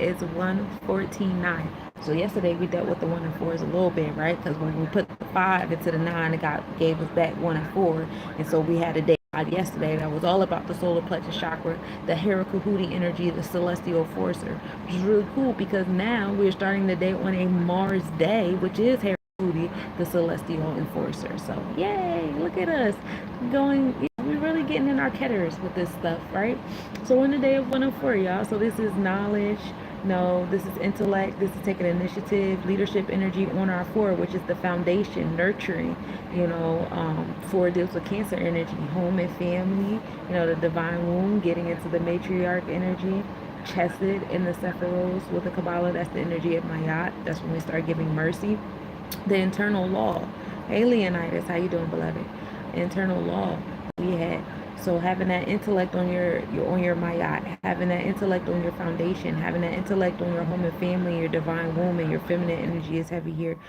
is 114.9. So yesterday we dealt with the 1 and 4s a little bit, right? Because when we put the 5 into the 9, it gave us back 1 and 4. And so we had a day yesterday that was all about the solar plexus chakra, the Herakuhuti energy, the celestial forcer, which is really cool because now we're starting the day on a Mars day, which is Herakuhuti, the celestial enforcer. So yay, look at us going. We're really getting in our ketters with this stuff, right? So we're in the day of 104, y'all. So this is knowledge. No, this is intellect. This is taking initiative, leadership energy on our 4, which is the foundation, nurturing. 4 deals with Cancer energy, home and family. The divine womb, getting into the matriarch energy. Chesed in the Sephiros with the Kabbalah, that's the energy of Mayat. That's when we start giving mercy. The internal law. Hey, Leonidas, how you doing, beloved? Internal law. We had so having that intellect on your mayat, having that intellect on your foundation, having that intellect on your home and family, your divine womb, and your feminine energy is heavy here.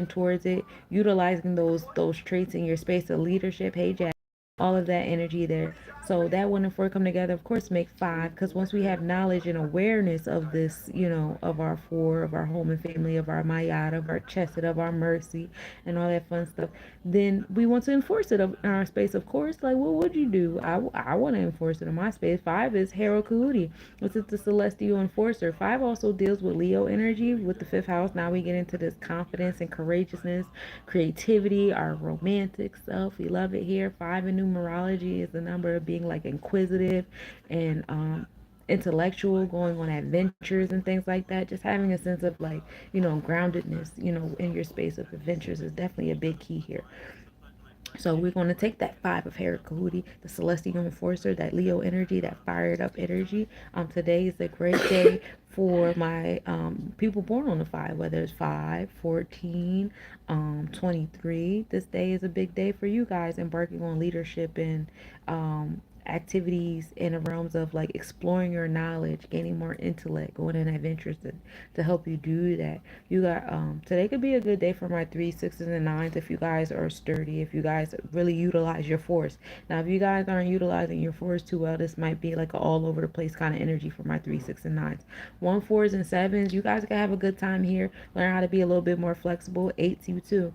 Towards it, utilizing those traits in your space of leadership. Hey, Jack, all of that energy there. So that 1 and 4 come together, of course, make 5. Because once we have knowledge and awareness of this, of our 4, of our home and family, of our mayat, of our chesed, of our mercy, and all that fun stuff, then we want to enforce it in our space. Of course, like what would you do? I want to enforce it in my space. 5 is Herakuti, which is the celestial enforcer. 5 also deals with Leo energy with the 5th house. Now we get into this confidence and courageousness, creativity, our romantic self. We love it here. 5 in numerology is the number of being like inquisitive and intellectual, going on adventures and things like that. Just having a sense of like, groundedness, in your space of adventures is definitely a big key here. So we're going to take that 5 of Herakuhuti, the celestial enforcer, that Leo energy, that fired up energy. Today is a great day for my people born on the 5, whether it's 5, 14, 23. This day is a big day for you guys embarking on leadership and activities in the realms of like exploring your knowledge, gaining more intellect, going on adventures to help you do that. You got today could be a good day for my 3s, 6s, and 9s if you guys are sturdy, if you guys really utilize your force. Now if you guys aren't utilizing your force too well, this might be like an all over the place kind of energy for my 3, 6, and 9s. 1, 4s, and 7s, you guys can have a good time here. Learn how to be a little bit more flexible. 8s, you too.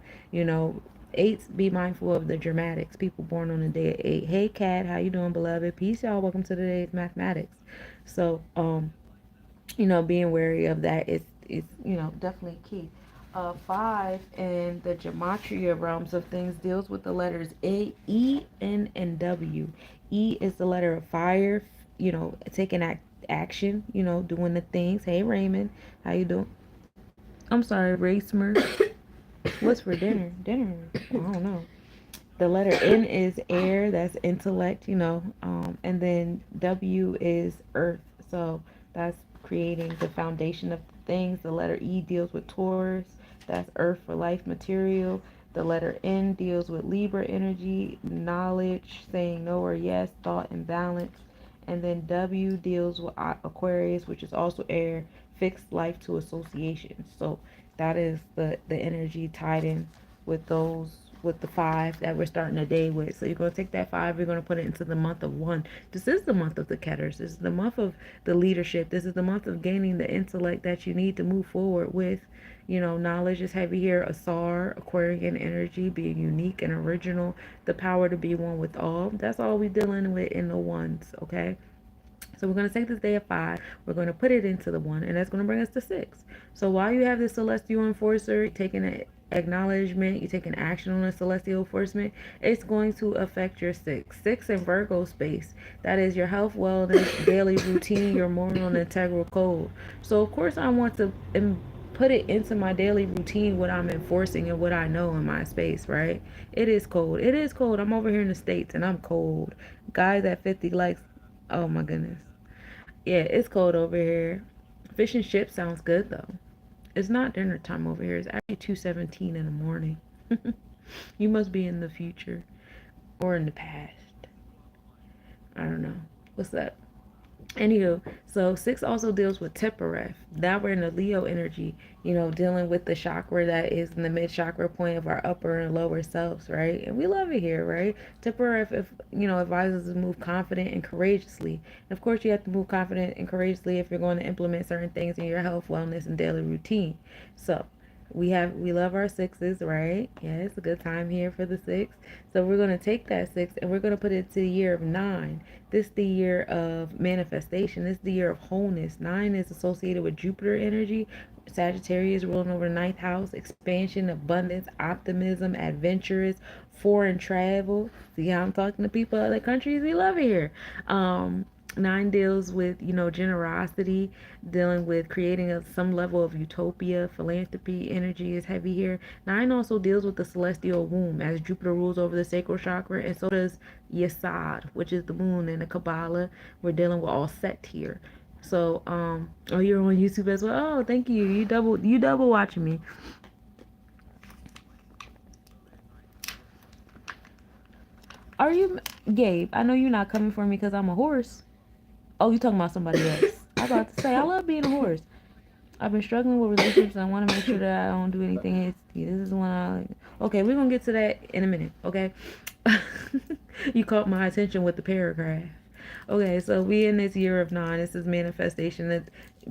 8s, be mindful of the dramatics. People born on the day of 8. Hey, Kat, how you doing, beloved? Peace, y'all. Welcome to today's mathematics. So, being wary of that is definitely key. 5 in the gematria realms of things deals with the letters A, E, N, and W. E is the letter of fire. Taking action. Doing the things. Hey, Raymond, how you doing? I'm sorry, Racemer. What's for dinner? Dinner? I don't know. The letter N is air, that's intellect, and then W is earth. So that's creating the foundation of things. The letter E deals with Taurus, that's earth for life material. The letter N deals with Libra energy, knowledge, saying no or yes, thought and balance. And then W deals with Aquarius, which is also air, fixed life to association. So that is the energy tied in with those, with the 5 that we're starting the day with. So you're going to take that 5, you're going to put it into the month of 1. This is the month of the Ketters. This is the month of the leadership. This is the month of gaining the intellect that you need to move forward with. Knowledge is heavy here. Asar, Aquarian energy, being unique and original, the power to be one with all. That's all we're dealing with in the 1s, okay? So we're going to take this day of 5, we're going to put it into the 1, and that's going to bring us to 6. So while you have the celestial enforcer taking an acknowledgement, you taking action on the celestial enforcement, it's going to affect your 6. 6 in Virgo space. That is your health, wellness, daily routine, your moral and integral code. So of course I want to put it into my daily routine, what I'm enforcing and what I know in my space, right? It is cold. It is cold. I'm over here in the States and I'm cold. Guys at 50 likes. Oh my goodness. Yeah, it's cold over here. Fish and chips sounds good though. It's not dinner time over here. It's actually 2:17 in the morning. You must be in the future or in the past. I don't know. What's up? Anywho, so 6 also deals with Tippereth. Now we're in the Leo energy, dealing with the chakra that is in the mid chakra point of our upper and lower selves, right? And we love it here, right? Tippereth, if advises us to move confident and courageously. And of course, you have to move confident and courageously if you're going to implement certain things in your health, wellness, and daily routine. So we love our sixes, right? Yeah, it's a good time here for the six. So we're going to take that six and we're going to put it to the year of nine. This is the year of manifestation. This is the year of wholeness. Nine is associated with Jupiter energy. Sagittarius ruling over the ninth house, expansion, abundance, optimism, adventurous, foreign travel. See how I'm talking to people in other countries? We love it here. Nine deals with, generosity, dealing with creating some level of utopia. Philanthropy energy is heavy here. Nine also deals with the celestial womb, as Jupiter rules over the sacral chakra, and so does Yesod, which is the moon in the Kabbalah. We're dealing with all set here. So, oh, you're on YouTube as well. Oh, thank you. You double watching me. Are you, Gabe? I know you're not coming for me because I'm a horse. Oh, you talking about somebody else? I was about to say I love being a horse. I've been struggling with relationships. And I want to make sure that I don't do anything hasty. This is one I like. Okay, we're gonna get to that in a minute. Okay. You caught my attention with the paragraph. Okay, so we in this year of nine. This is manifestation. That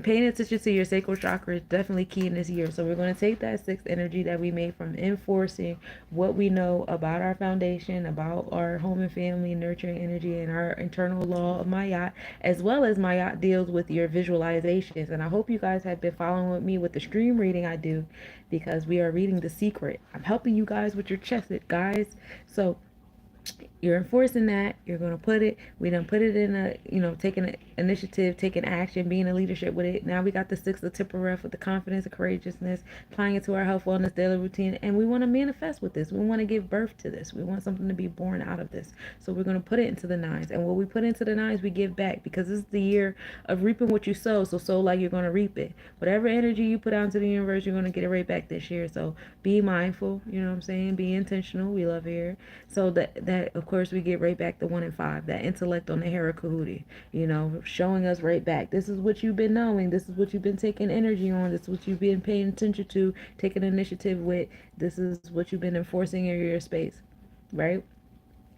paying attention to your sacral chakra is definitely key in this year. So we're going to take that sixth energy that we made from enforcing what we know about our foundation, about our home and family, nurturing energy, and our internal law of Mayat, as well as Mayat deals with your visualizations. And I hope you guys have been following with me with the stream reading I do, because we are reading The Secret. I'm helping you guys with your chest, guys. So you're enforcing that. You're going to put it. We done put it in a, taking initiative, taking action, being in leadership with it. Now we got the six of Tippereth with the confidence and courageousness, applying it to our health, wellness, daily routine. And we want to manifest with this. We want to give birth to this. We want something to be born out of this. So we're going to put it into the nines. And what we put into the nines, we give back, because this is the year of reaping what you sow. So sow like you're going to reap it. Whatever energy you put out into the universe, you're going to get it right back this year. So be mindful. You know what I'm saying? Be intentional. We love here. So that of course we get right back to 1 and 5, that intellect on the Hera Kahuti, showing us right back. This is what you've been knowing. This is what you've been taking energy on. This is what you've been paying attention to, taking initiative with. This is what you've been enforcing in your space, right?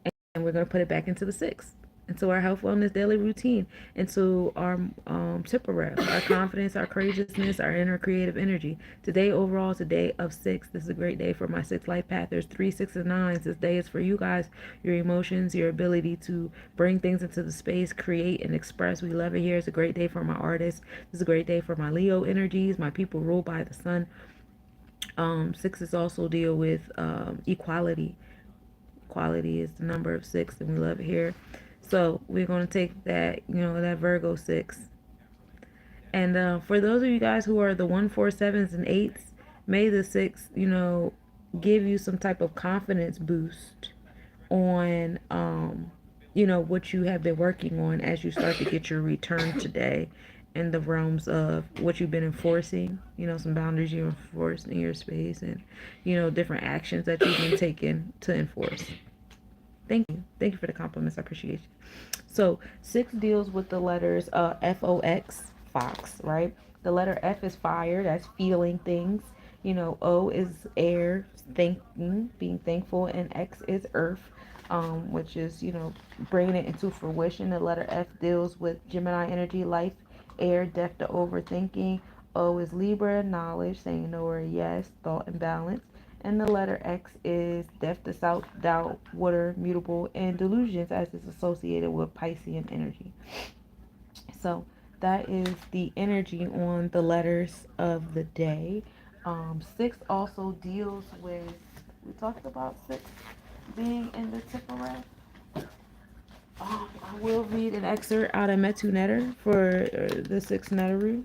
And we're going to put it back into the six, into our health, wellness, daily routine, into our Tippereth, our confidence, our courageousness, our inner creative energy. Today, overall, is a day of six. This is a great day for my six life path. There's 3, 6, and 9s. This day is for you guys, your emotions, your ability to bring things into the space, create and express. We love it here. It's a great day for my artists. This is a great day for my Leo energies, my people ruled by the sun. Sixes also deal with equality. Quality is the number of 6, and we love it here. So we're going to take that, that Virgo 6. And for those of you guys who are the 1, 4, 7s, and 8s, may the 6, give you some type of confidence boost on, what you have been working on as you start to get your return today in the realms of what you've been enforcing, some boundaries you enforce in your space, and, different actions that you've been taking to enforce. Thank you. Thank you for the compliments. I appreciate you. So 6 deals with the letters F-O-X, fox, right? The letter F is fire. That's feeling things. O is air, thinking, being thankful. And X is earth, which is, bringing it into fruition. The letter F deals with Gemini energy, life, air, depth to overthinking. O is Libra, knowledge, saying no or yes, thought and balance. And the letter X is death to self, doubt, water, mutable, and delusions, as is associated with Piscean energy. So that is the energy on the letters of the day. 6 also deals with, we talked about 6 being in the Tippereth. I will read an excerpt out of Metu Netter for the 6 Neteru,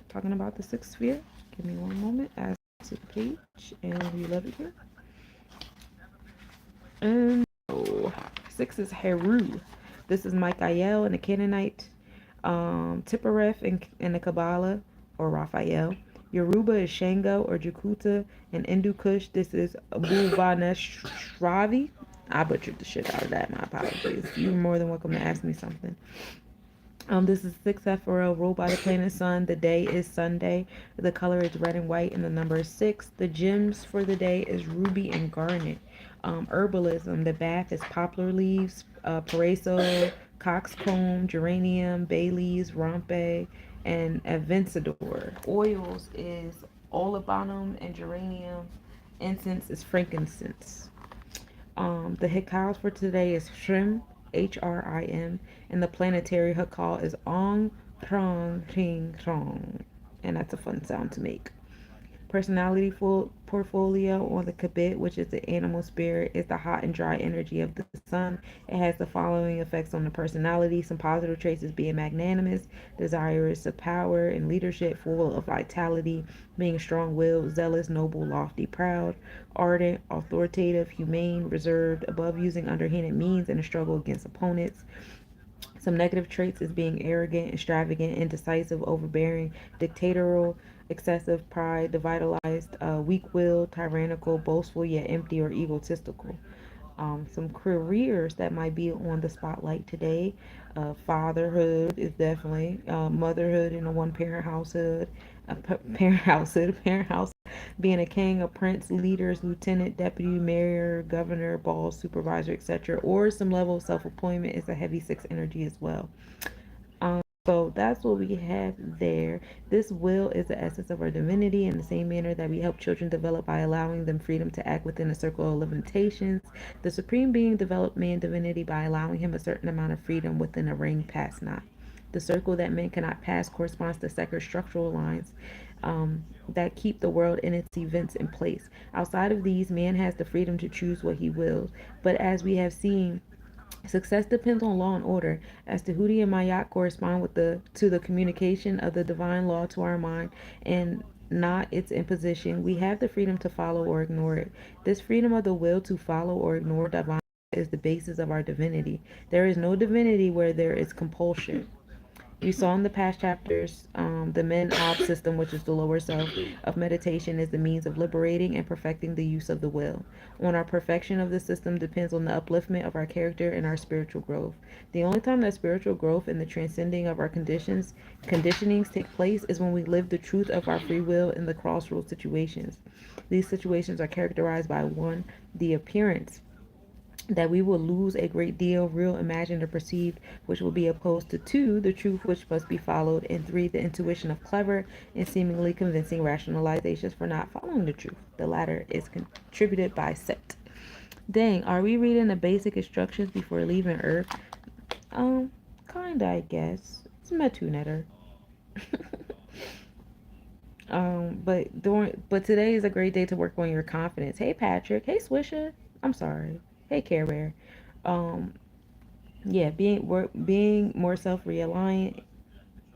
talking about the 6th sphere. Give me one moment as to the page, and we love it here. And 6 is Heru. This is Michael and the Canaanite. Tippereth in the Kabbalah, or Raphael. Yoruba is Shango or Jakuta. And Hindu Kush, this is Bhuvaneshravi. I butchered the shit out of that. My apologies. You're more than welcome to ask me something. This is 6FRL ruled by the planet Sun. The day is Sunday. The color is red and white, and the number is 6. The gems for the day is ruby and garnet. Herbalism. The bath is poplar leaves, Praesepe, coxcomb, geranium, bay leaves, rampe, and aventador. Oils is olibanum and geranium. Incense is frankincense. The hikals for today is Shrim, Hrim, and the planetary hikal is Ong Prong Ring Trong. And that's a fun sound to make. Personality full portfolio on the Kabit, which is the animal spirit, is the hot and dry energy of the sun. It has the following effects on the personality. Some positive traits is being magnanimous, desirous of power and leadership, full of vitality, being strong willed, zealous, noble, lofty, proud, ardent, authoritative, humane, reserved, above using underhanded means in a struggle against opponents. Some negative traits is being arrogant, extravagant, indecisive, overbearing, dictatorial, excessive pride, devitalized, weak-willed, tyrannical, boastful yet empty or egotistical. Some careers that might be on the spotlight today. Fatherhood is definitely motherhood in a one-parent household, parent house, being a king, a prince, leaders, lieutenant, deputy, mayor, governor, boss, supervisor, etc., or some level of self-employment is a heavy six energy as well. So that's what we have there. This will is the essence of our divinity in the same manner that we help children develop by allowing them freedom to act within a circle of limitations. The Supreme Being developed man divinity by allowing him a certain amount of freedom within a ring past not. The circle that man cannot pass corresponds to sacred structural lines that keep the world and its events in place. Outside of these, man has the freedom to choose what he wills. But as we have seen, success depends on law and order. As Tahuti and Mayat correspond with the communication of the divine law to our mind and not its imposition, we have the freedom to follow or ignore it. This freedom of the will to follow or ignore divine is the basis of our divinity. There is no divinity where there is compulsion. We saw in the past chapters the men ob system, which is the lower self of meditation, is the means of liberating and perfecting the use of the will. On our perfection of the system depends on the upliftment of our character and our spiritual growth. The only time that spiritual growth and the transcending of our conditionings take place is when we live the truth of our free will in the crossroads situations. These situations are characterized by one, the appearance that we will lose a great deal, real, imagined, or perceived, which will be opposed to two, the truth which must be followed, and three, the intuition of clever and seemingly convincing rationalizations for not following the truth. The latter is contributed by Set. Dang, are we reading the basic instructions before leaving Earth? Kinda, I guess. It's Metunetter. But today is a great day to work on your confidence. Hey Patrick. Hey Swisher. I'm sorry. Hey Care Bear. Um, yeah, being more self-reliant,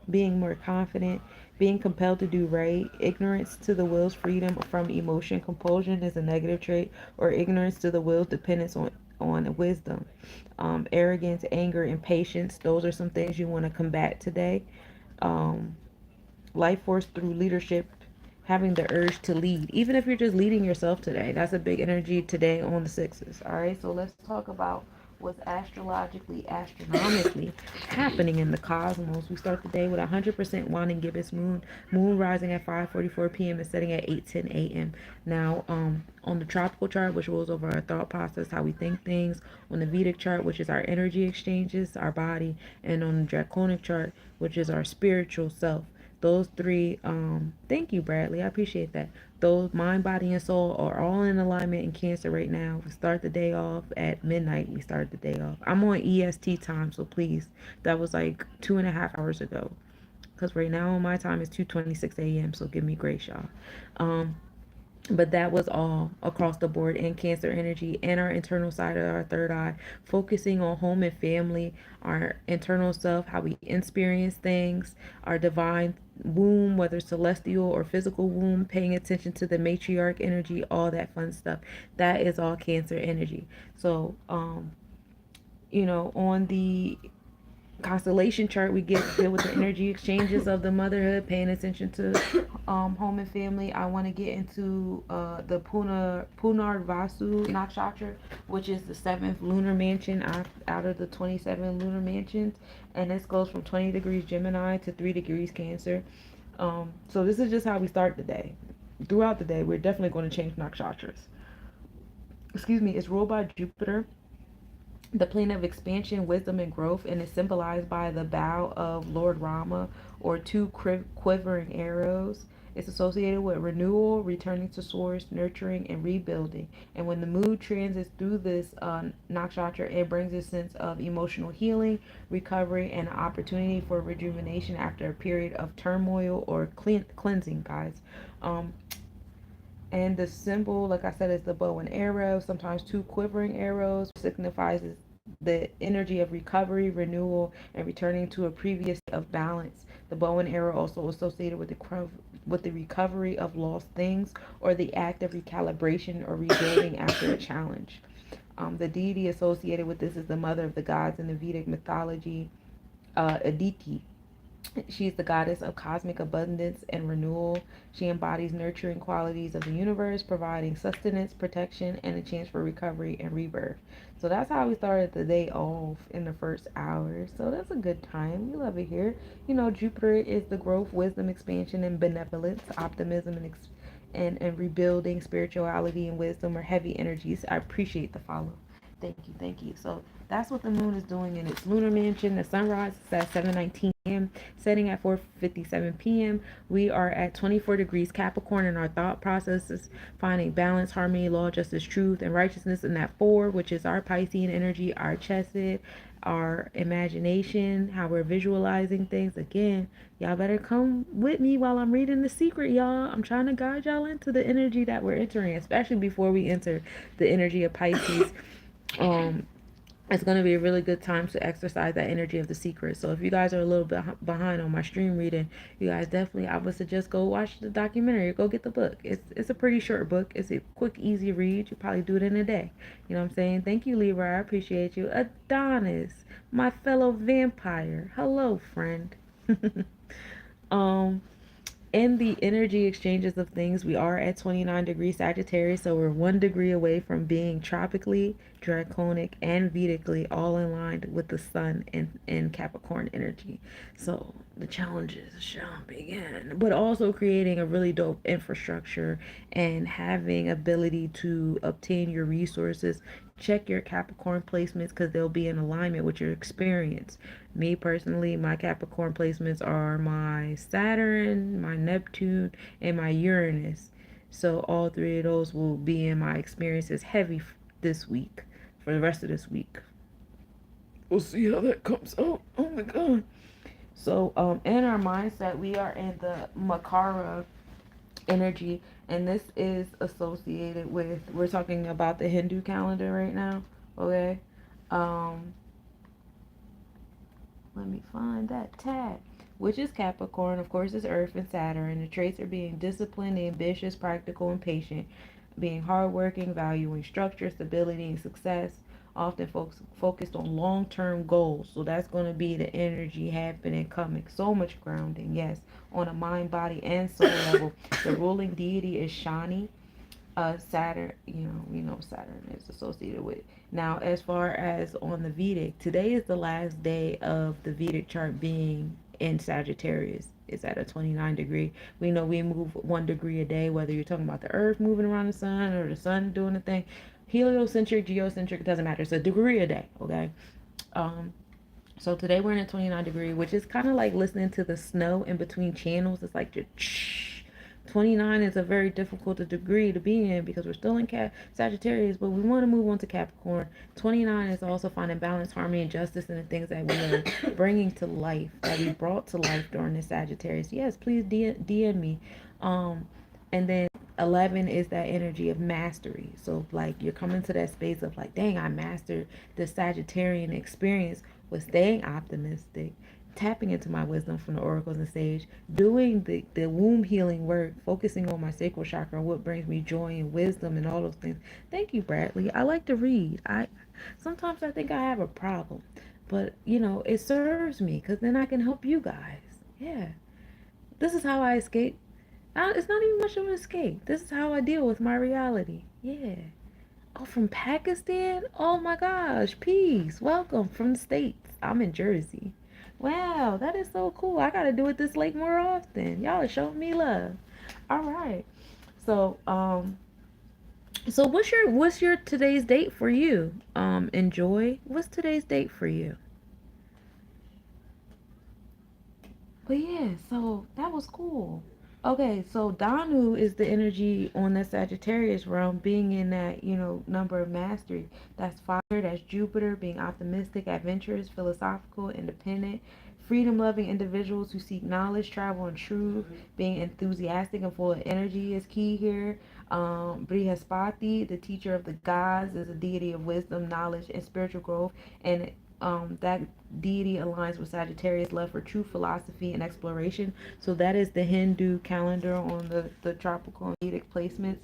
being more confident, being compelled to do right. Ignorance to the will's freedom from emotion. Compulsion is a negative trait, or ignorance to the will's dependence on wisdom. Arrogance, anger, impatience. Those are some things you want to combat today. Um, Life force through leadership, having the urge to lead, even if you're just leading yourself today. That's a big energy today on the sixes. All right, so let's talk about what's astrologically, astronomically happening in the cosmos. We start the day with 100% waning gibbous moon rising at 5:44 p.m. and setting at 8:10 a.m. Now, on the tropical chart, which rules over our thought process, how we think things, on the Vedic chart, which is our energy exchanges, our body, and on the Draconic chart, which is our spiritual self. Those three, thank you, Bradley. I appreciate that. Those mind, body, and soul are all in alignment in Cancer right now. We start the day off at midnight. We start the day off. I'm on EST time, so please. That was like 2.5 hours ago. Because right now on my time is 2:26 a.m. So give me grace, y'all. Um, but that was all across the board in Cancer energy and our internal side of our third eye, focusing on home and family, our internal self, how we experience things, our divine womb, whether celestial or physical womb, paying attention to the matriarch energy, all that fun stuff. That is all Cancer energy. So on the constellation chart, we deal with the energy exchanges of the motherhood, paying attention to home and family. I want to get into the Punarvasu Nakshatra, which is the seventh lunar mansion out of the 27 lunar mansions, and this goes from 20 degrees Gemini to 3 degrees Cancer. So this is just how we start the day. Throughout the day, we're definitely going to change nakshatras. Excuse me. It's ruled by Jupiter, the plane of expansion, wisdom, and growth, and is symbolized by the bow of Lord Rama, or two quivering arrows. It's associated with renewal, returning to source, nurturing, and rebuilding. And when the moon transits through this nakshatra, it brings a sense of emotional healing, recovery, and an opportunity for rejuvenation after a period of turmoil or cleansing, guys. Um, and the symbol, like I said, is the bow and arrow. Sometimes two quivering arrows signifies the energy of recovery, renewal, and returning to a previous state of balance. The bow and arrow also associated with the recovery of lost things, or the act of recalibration or rebuilding after a challenge. The deity associated with this is the mother of the gods in the Vedic mythology, Aditi. She's the goddess of cosmic abundance and renewal. She embodies nurturing qualities of the universe, providing sustenance, protection, and a chance for recovery and rebirth. So that's how we started the day off in the first hour. So that's a good time. We love it here. You know, Jupiter is the growth, wisdom, expansion, and benevolence, optimism, and rebuilding. Spirituality and wisdom are heavy energies. I appreciate the follow. Thank you, thank you. So that's what the moon is doing in its lunar mansion. The sunrise is at 7:19 a.m., setting at 4:57 p.m. We are at 24 degrees Capricorn in our thought processes, finding balance, harmony, law, justice, truth, and righteousness in that 4, which is our Piscean energy, our chesed, our imagination, how we're visualizing things. Again, y'all better come with me while I'm reading the secret, y'all. I'm trying to guide y'all into the energy that we're entering, especially before we enter the energy of Pisces. um it's going to be a really good time to exercise that energy of the secret. So if you guys are a little bit behind on my stream reading, you guys definitely, I would suggest go watch the documentary, go get the book. It's a pretty short book. It's a quick, easy read. You probably do it in a day. You know what I'm saying? Thank you, Libra. I appreciate you. Adonis, my fellow vampire. Hello, friend. um in the energy exchanges of things, we are at 29 degrees Sagittarius, so we're 1 degree away from being tropically, draconic, and Vedically all in line with the sun in Capricorn energy. So the challenges shall begin, but also creating a really dope infrastructure and having ability to obtain your resources. Check your Capricorn placements because they'll be in alignment with your experience. Me personally, my Capricorn placements are my Saturn, my Neptune, and my Uranus. So all three of those will be in my experiences heavy this week, for the rest of this week. We'll see how that comes out. Oh my god. So in our mindset, we are in the Makara energy, and this is associated with, we're talking about the Hindu calendar right now. Okay. Um Let me find that tab. Which is Capricorn. Of course, it's Earth and Saturn. The traits are being disciplined, ambitious, practical, and patient. Being hardworking, valuing structure, stability, and success. Often folks focused on long-term goals. So that's going to be the energy happening, coming. So much grounding, yes, on a mind, body, and soul level. The ruling deity is Shani. Saturn, Saturn is associated with. Now, as far as on the Vedic, today is the last day of the Vedic chart being in Sagittarius. It's at a 29 degree. We know we move 1 degree a day, whether you're talking about the Earth moving around the sun or the sun doing the thing. Heliocentric, geocentric, it doesn't matter. It's a degree a day, okay? Um, so today we're in a 29 degree, which is kind of like listening to the snow in between channels. It's like just 29 is a very difficult degree to be in because we're still in Sagittarius, but we want to move on to Capricorn. 29 is also finding balance, harmony, and justice in the things that we are bringing to life, that we brought to life during the Sagittarius. Yes, please DM me. And then 11 is that energy of mastery. So like you're coming to that space of like, dang, I mastered the Sagittarian experience with staying optimistic, tapping into my wisdom from the oracles and sage, doing the womb healing work, focusing on my sacral chakra and what brings me joy and wisdom and all those things. Thank you, Bradley. I like to read. I sometimes I think I have a problem. but it serves me because then I can help you guys. Yeah, this is how I escape. It's not even much of an escape. This is how I deal with my reality. Yeah. Oh, from Pakistan? Oh my gosh. Peace. Welcome from the States. I'm in Jersey. Wow, that is so cool. I gotta do it this late more often. Y'all are showing me love. All right. So, so what's your today's date for you? Enjoy. What's today's date for you? But yeah, so that was cool. Okay, so Danu is the energy on that Sagittarius realm, being in that, number of mastery. That's fire, that's Jupiter, being optimistic, adventurous, philosophical, independent, freedom loving individuals who seek knowledge, travel, and truth. Being enthusiastic and full of energy is key here. Brihaspati, the teacher of the gods, is a deity of wisdom, knowledge, and spiritual growth. And that deity aligns with Sagittarius' love for true philosophy and exploration. So that is the Hindu calendar on the tropical and Vedic placements.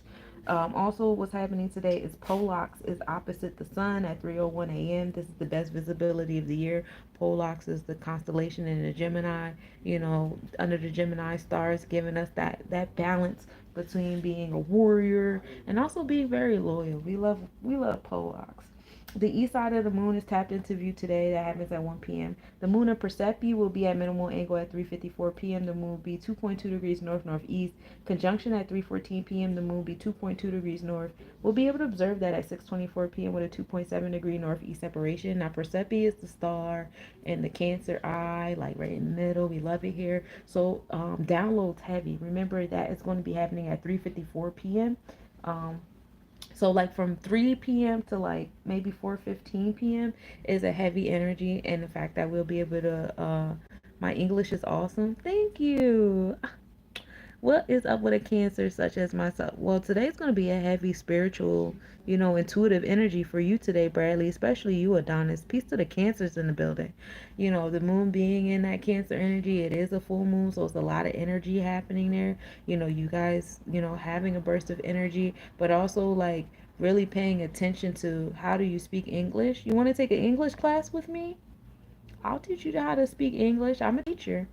Also, what's happening today is Polax is opposite the sun at 3:01 a.m. This is the best visibility of the year. Polax is the constellation in the Gemini, under the Gemini stars, giving us that balance between being a warrior and also being very loyal. We love Polax. The east side of the moon is tapped into view today. That happens at 1 p.m. The moon in Praesepe will be at minimal angle at 3:54 p.m. The moon will be 2.2 degrees north-northeast. Conjunction at 3:14 p.m. The moon will be 2.2 degrees north. We'll be able to observe that at 6:24 p.m. with a 2.7 degree northeast separation. Now, Praesepe is the star and the Cancer eye, like right in the middle. We love it here. So, downloads heavy. Remember that it's going to be happening at 3:54 p.m. Um, so like from 3 p.m. to like maybe 4:15 p.m. is a heavy energy, and the fact that we'll be able to my English is awesome. Thank you. What is up with a Cancer such as myself? Well, today's going to be a heavy spiritual, intuitive energy for you today, Bradley, especially you, Adonis. Peace to the Cancers in the building. The moon being in that Cancer energy, it is a full moon, so it's a lot of energy happening there. You guys, having a burst of energy, but also like really paying attention to how do you speak English. You want to take an English class with me? I'll teach you how to speak English. I'm a teacher.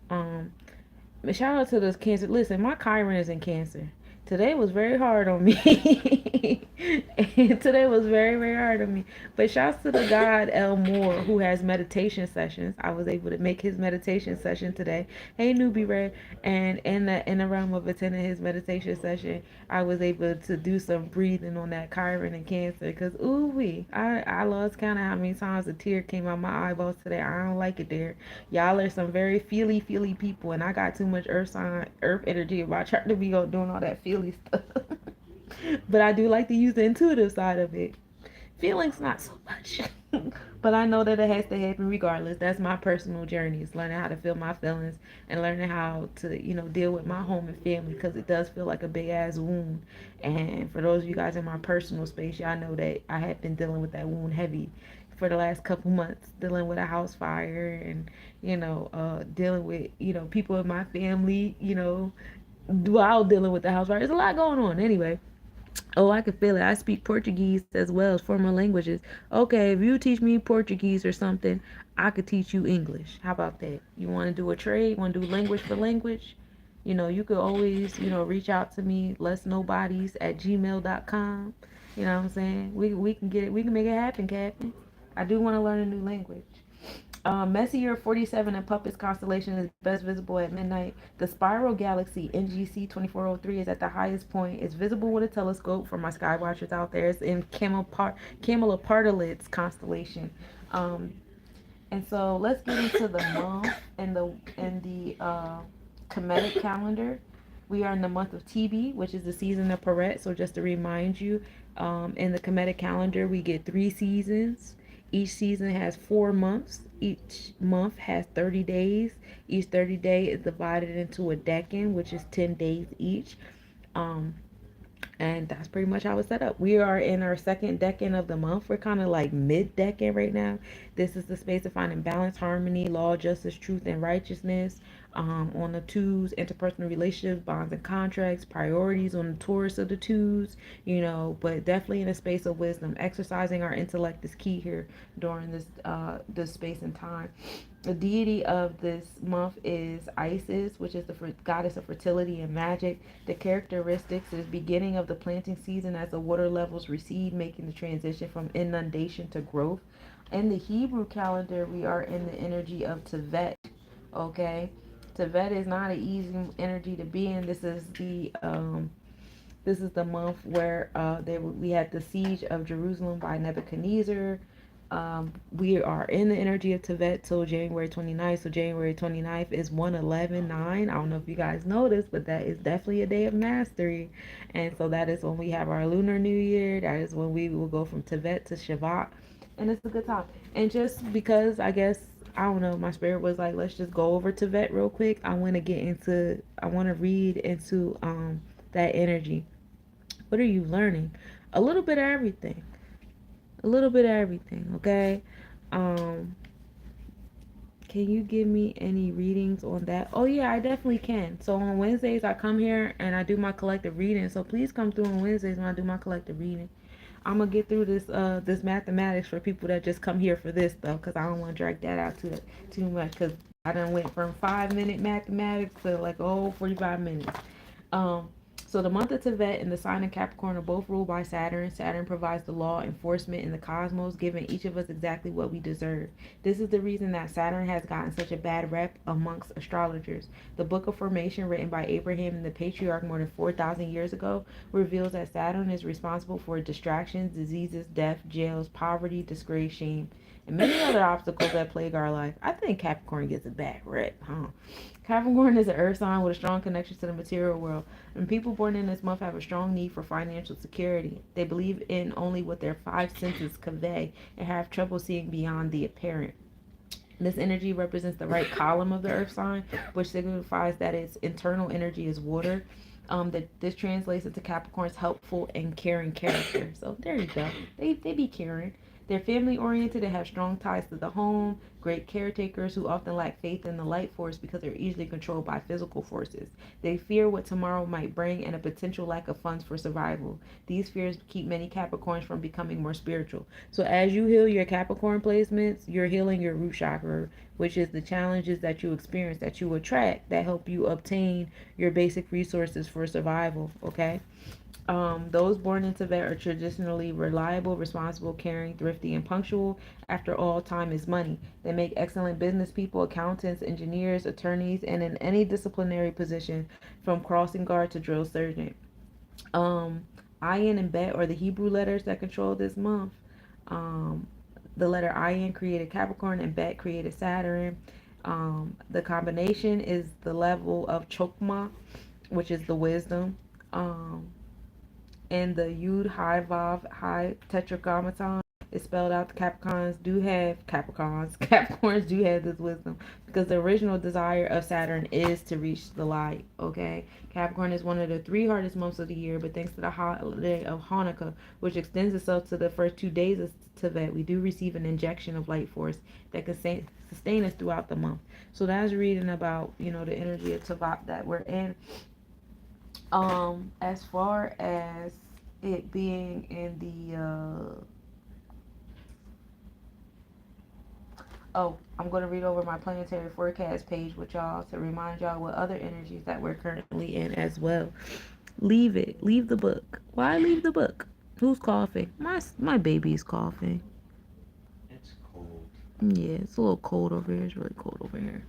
Um, Shout out to those Cancer. Listen, my Chiron is in Cancer. Today was very hard on me. And today was very, very hard on me. But shouts to the God El Moore who has meditation sessions. I was able to make his meditation session today. Hey newbie Red. And in the realm of attending his meditation session, I was able to do some breathing on that Chiron and Cancer. Cause ooh wee. I lost count of how many times a tear came out my eyeballs today. I don't like it there. Y'all are some very feely people, and I got too much earth energy in my chart to be doing all that feely stuff. But I do like to use the intuitive side of it. Feelings, not so much. But I know that it has to happen regardless. That's my personal journey. Is learning how to feel my feelings and learning how to, deal with my home and family because it does feel like a big ass wound. And for those of you guys in my personal space, y'all know that I have been dealing with that wound heavy for the last couple months, dealing with a house fire and, dealing with, people in my family, while dealing with the house fire. There's a lot going on anyway. Oh, I can feel it. I speak Portuguese as well as formal languages. Okay, if you teach me Portuguese or something, I could teach you English. How about that? You want to do a trade? Want to do language for language? You could always, reach out to me, lesnobodies at gmail.com. You know what I'm saying? We can get it. We can make it happen, Captain. I do want to learn a new language. Messier 47 and Puppets constellation is best visible at midnight. The spiral galaxy NGC 2403 is at the highest point. It's visible with a telescope for my sky watchers out there. It's in Camelopardalis constellation. Um, and so let's get into the month and the Kemetic calendar. We are in the month of Tb, which is the season of Peret. So just to remind you, in the Kemetic calendar, we get 3 seasons. Each season has 4 months. Each month has 30 days. Each 30 day is divided into a decan, which is 10 days each. Um, and that's pretty much how it's set up. We are in our second decan of the month. We're kind of like mid decan right now. This is the space of finding balance, harmony, law, justice, truth, and righteousness. On the twos, interpersonal relationships, bonds and contracts, priorities on the Taurus of the twos, but definitely in a space of wisdom. Exercising our intellect is key here during this space and time. The deity of this month is Isis, which is the goddess of fertility and magic. The characteristics is beginning of the planting season as the water levels recede, making the transition from inundation to growth. In the Hebrew calendar, we are in the energy of Tevet. Okay, Tevet is not an easy energy to be in. This is the month where we had the siege of Jerusalem by Nebuchadnezzar. We are in the energy of Tevet till January 29th. So January 29th is 111.9. I don't know if you guys noticed, but that is definitely a day of mastery. And so that is when we have our Lunar New Year. That is when we will go from Tevet to Shavat. And it's a good time. And just because I guess, I don't know, my spirit was like, let's just go over Tevet real quick. I want to read into that energy. What are you learning? A little bit of everything. A little bit of everything, okay? Um, can you give me any readings on that? Oh yeah, I definitely can. So on Wednesdays I come here and I do my collective reading. So please come through on Wednesdays when I do my collective reading. I'm gonna get through this mathematics for people that just come here for this though, because I don't want to drag that out too much. Because I done went from 5 minute mathematics to like 45 minutes. Um, so the month of Tevet and the sign of Capricorn are both ruled by Saturn. Saturn provides the law enforcement in the cosmos, giving each of us exactly what we deserve. This is the reason that Saturn has gotten such a bad rep amongst astrologers. The book Affirmation, written by Abraham and the patriarch more than 4,000 years ago, reveals that Saturn is responsible for distractions, diseases, death, jails, poverty, disgrace, shame, and many other obstacles that plague our life. I think Capricorn gets a bad rep, huh? Capricorn is an earth sign with a strong connection to the material world, and people born in this month have a strong need for financial security. They believe in only what their five senses convey and have trouble seeing beyond the apparent. This energy represents the right column of the earth sign, which signifies that its internal energy is water. That this translates into Capricorn's helpful and caring character. So there you go. They be caring. They're family oriented and have strong ties to the home, great caretakers who often lack faith in the light force because they're easily controlled by physical forces. They fear what tomorrow might bring and a potential lack of funds for survival. These fears keep many Capricorns from becoming more spiritual. So as you heal your Capricorn placements, you're healing your root chakra, which is the challenges that you experience, that you attract, that help you obtain your basic resources for survival, okay? Those born in Tibet are traditionally reliable, responsible, caring, thrifty, and punctual. After all, time is money. They make excellent business people, accountants, engineers, attorneys, and in any disciplinary position, from crossing guard to drill sergeant. Um, Ayin and Bet are the Hebrew letters that control this month. Um, the letter Ayin created Capricorn and Bet created Saturn. The combination is the level of Chokmah, which is the wisdom. Um, and the Yud High Vav High Tetragrammaton is spelled out. The Capricorns do have this wisdom because the original desire of Saturn is to reach the light. Okay, Capricorn is one of the three hardest months of the year, but thanks to the holiday of Hanukkah, which extends itself to the first 2 days of Tevet, we do receive an injection of light force that can sustain us throughout the month. So that's reading about the energy of Tevet that we're in. As far as it being in the I'm going to read over my planetary forecast page with y'all to remind y'all what other energies that we're currently in as well. Leave the book. Why leave the book? Who's coughing? My baby's coughing. It's cold. Yeah, it's a little cold over here. It's really cold over here.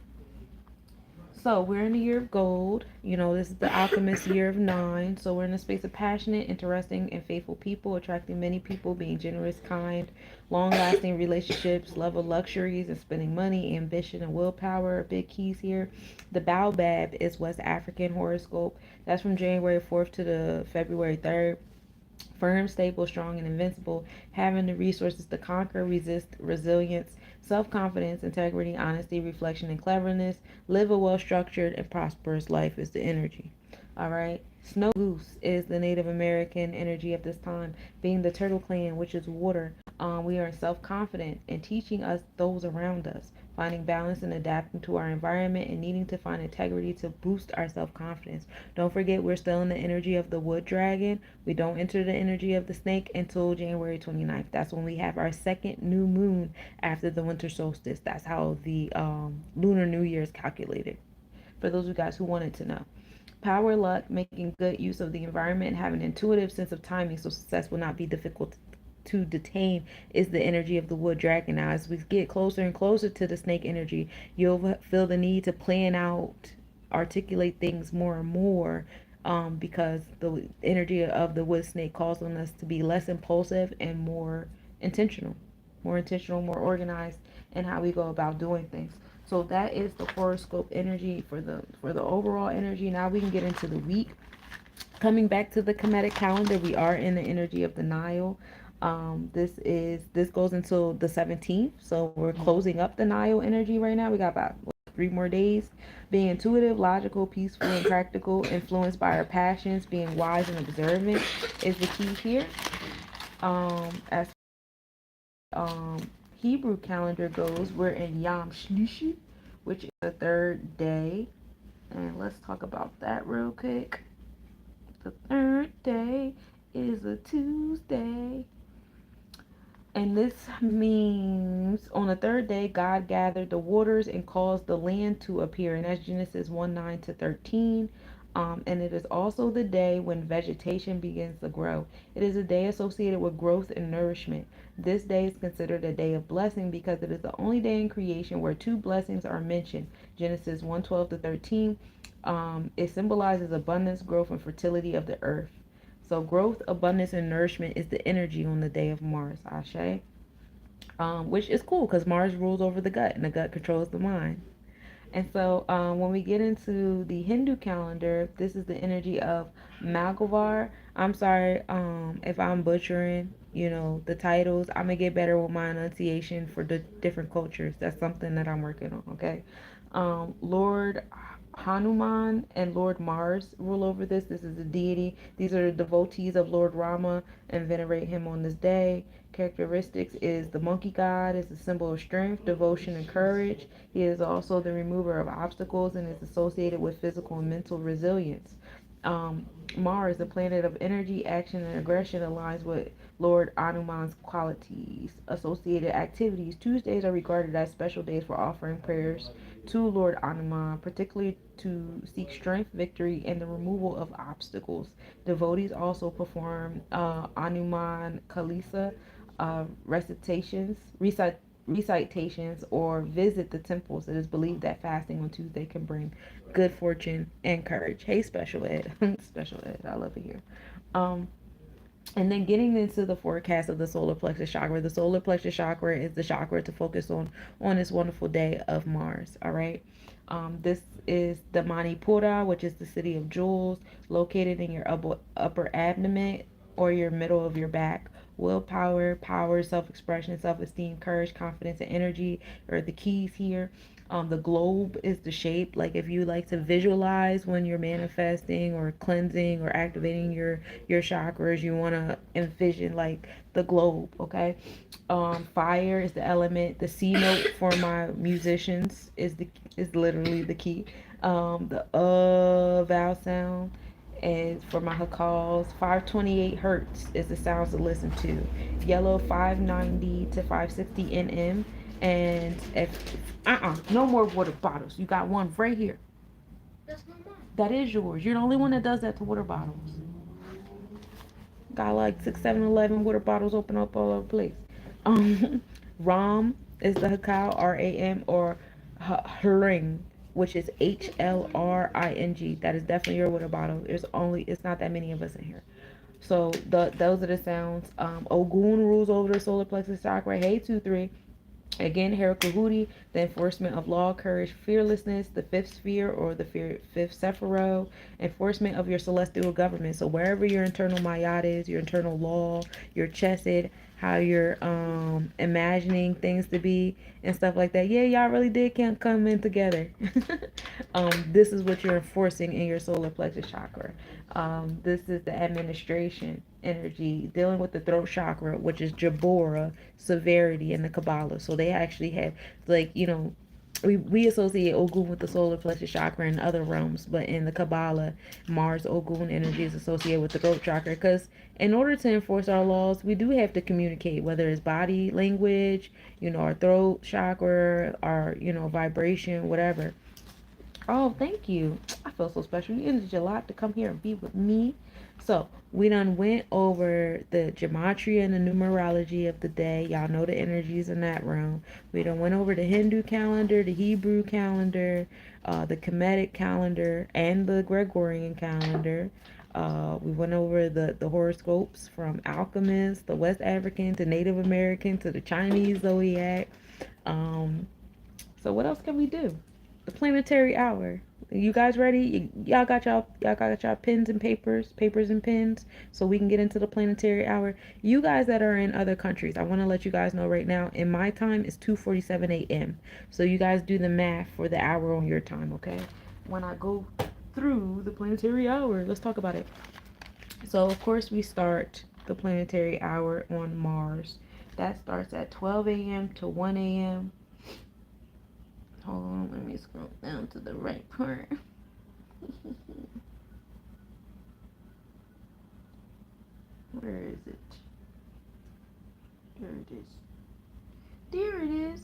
So we're in the year of gold. This is the alchemist year of 9. So we're in a space of passionate, interesting, and faithful people, attracting many people, being generous, kind, long-lasting relationships, love of luxuries, and spending money, ambition, and willpower are big keys here. The Baobab is West African horoscope. That's from January 4th to the February 3rd. Firm, stable, strong, and invincible, having the resources to conquer, resist, resilience, self-confidence, integrity, honesty, reflection, and cleverness. Live a well-structured and prosperous life is the energy. All right. Snow Goose is the Native American energy of this time, being the Turtle Clan, which is water. We are self-confident and teaching us those around us, finding balance and adapting to our environment and needing to find integrity to boost our self-confidence. Don't forget, we're still in the energy of the wood dragon. We don't enter the energy of the snake until January 29th. That's when we have our second new moon after the winter solstice. That's how the lunar new year is calculated, for those of you guys who wanted to know. Power, luck, making good use of the environment, and having an intuitive sense of timing so success will not be difficult to detain is the energy of the wood dragon. Now, as we get closer and closer to the snake energy, you'll feel the need to plan out, articulate things more and more, because the energy of the wood snake calls on us to be less impulsive and more intentional, more organized in how we go about doing things. So that is the horoscope energy for the overall energy. Now we can get into the week. Coming back to the Kemetic calendar, we are in the energy of the Nile. This goes until the 17th. So we're closing up the Nile energy right now. We got about 3 more days. Being intuitive, logical, peaceful, and practical, influenced by our passions, being wise and observant is the key here. As Hebrew calendar goes, we're in Yom Shlishi, which is the third day. And let's talk about that real quick. The third day is a Tuesday. And this means on the third day, God gathered the waters and caused the land to appear. And that's Genesis 1:9-13. And it is also the day when vegetation begins to grow. It is a day associated with growth and nourishment. This day is considered a day of blessing because it is the only day in creation where two blessings are mentioned. Genesis 1:12-13. It symbolizes abundance, growth, and fertility of the earth. So growth, abundance, and nourishment is the energy on the day of Mars, Ashe. Which is cool because Mars rules over the gut and the gut controls the mind. And so when we get into the Hindu calendar, this is the energy of Malgavar. I'm sorry if I'm butchering, the titles. I'm going to get better with my enunciation for the different cultures. That's something that I'm working on, okay? Lord Hanuman and Lord Mars rule over this. This is a deity. These are the devotees of Lord Rama and venerate him on this day. Characteristics is the monkey god is a symbol of strength, devotion, and courage. He is also the remover of obstacles and is associated with physical and mental resilience. Mars, the planet of energy, action, and aggression, aligns with Lord Hanuman's qualities. Associated activities. Tuesdays are regarded as special days for offering prayers to Lord Hanuman, particularly to seek strength, victory, and the removal of obstacles. Devotees also perform Hanuman Kalisa recitations, or visit the temples. It is believed that fasting on Tuesday can bring good fortune and courage. Hey, special ed, special ed, I love it here. And then getting into the forecast of the solar plexus chakra. The solar plexus chakra is the chakra to focus on this wonderful day of Mars. All right. This is the Manipura, which is the city of jewels, located in your upper abdomen or your middle of your back. Willpower, power, self-expression, self-esteem, courage, confidence, and energy are the keys here. The globe is the shape. Like if you like to visualize when you're manifesting or cleansing or activating your chakras, you want to envision like the globe. Okay. Fire is the element. The C note for my musicians is literally the key. The vowel sound is for my hakals. 528 hertz is the sounds to listen to. Yellow 590 to 560 nm. And if no more water bottles. You got one right here. That's not mine. That is yours. You're the only one that does that to water bottles. Got like 6, 7, 11 water bottles open up all over the place. Ram is the hakal, RAM, or hring, which is HLRING. That is definitely your water bottle. It's not that many of us in here. So those are the sounds. Ogun rules over the solar plexus chakra. Hey, 2-3. Again, Herakahuti, the enforcement of law, courage, fearlessness, the fifth sphere or the fifth Sephiro, enforcement of your celestial government. So wherever your internal Mayat is, your internal law, your Chesed, how you're imagining things to be and stuff like that. Yeah, y'all really did can't come in together. This is what you're enforcing in your solar plexus chakra. This is the administration energy dealing with the throat chakra, which is Jabora, severity in the Kabbalah. So they actually have, like, we associate Ogun with the solar plexus chakra in other realms, but in the Kabbalah, Mars Ogun energy is associated with the throat chakra. Because in order to enforce our laws, we do have to communicate, whether it's body language, our throat chakra, our vibration, whatever. Oh, thank you. I feel so special. You ended a lot to come here and be with me. So we done went over the gematria and the numerology of the day. Y'all know the energies in that realm. We done went over the Hindu calendar, the Hebrew calendar, the Kemetic calendar, and the Gregorian calendar. We went over the horoscopes from alchemists, the West African, to Native American, to the Chinese zodiac. Um, so what else can we do? The planetary hour. You guys ready? Y'all got y'all pens and papers and pens, so we can get into the planetary hour. You guys that are in other countries, I want to let you guys know right now. In my time, it's 2:47 a.m. So you guys do the math for the hour on your time, okay? When I go through the planetary hour, let's talk about it. So of course we start the planetary hour on Mars. That starts at 12 a.m. to 1 a.m. Hold on, let me scroll down to the right part. Where is it? There it is. There it is.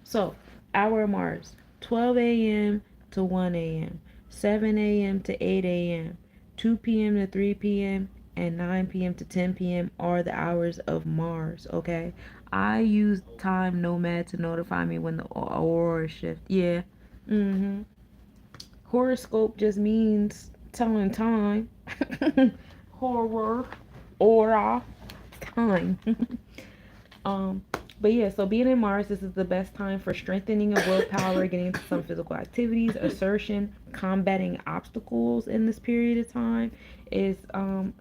So, our Mars, 12 a.m. to 1 a.m., 7 a.m. to 8 a.m., 2 p.m. to 3 p.m., and 9 p.m. to 10 p.m. are the hours of Mars, okay? I use Time Nomad to notify me when the aurora shift. Yeah. Mm-hmm. Horoscope just means telling time. Horror. Aura. Time. um, but yeah, so being in Mars, this is the best time for strengthening of willpower, getting into some physical activities, assertion, combating obstacles in this period of time is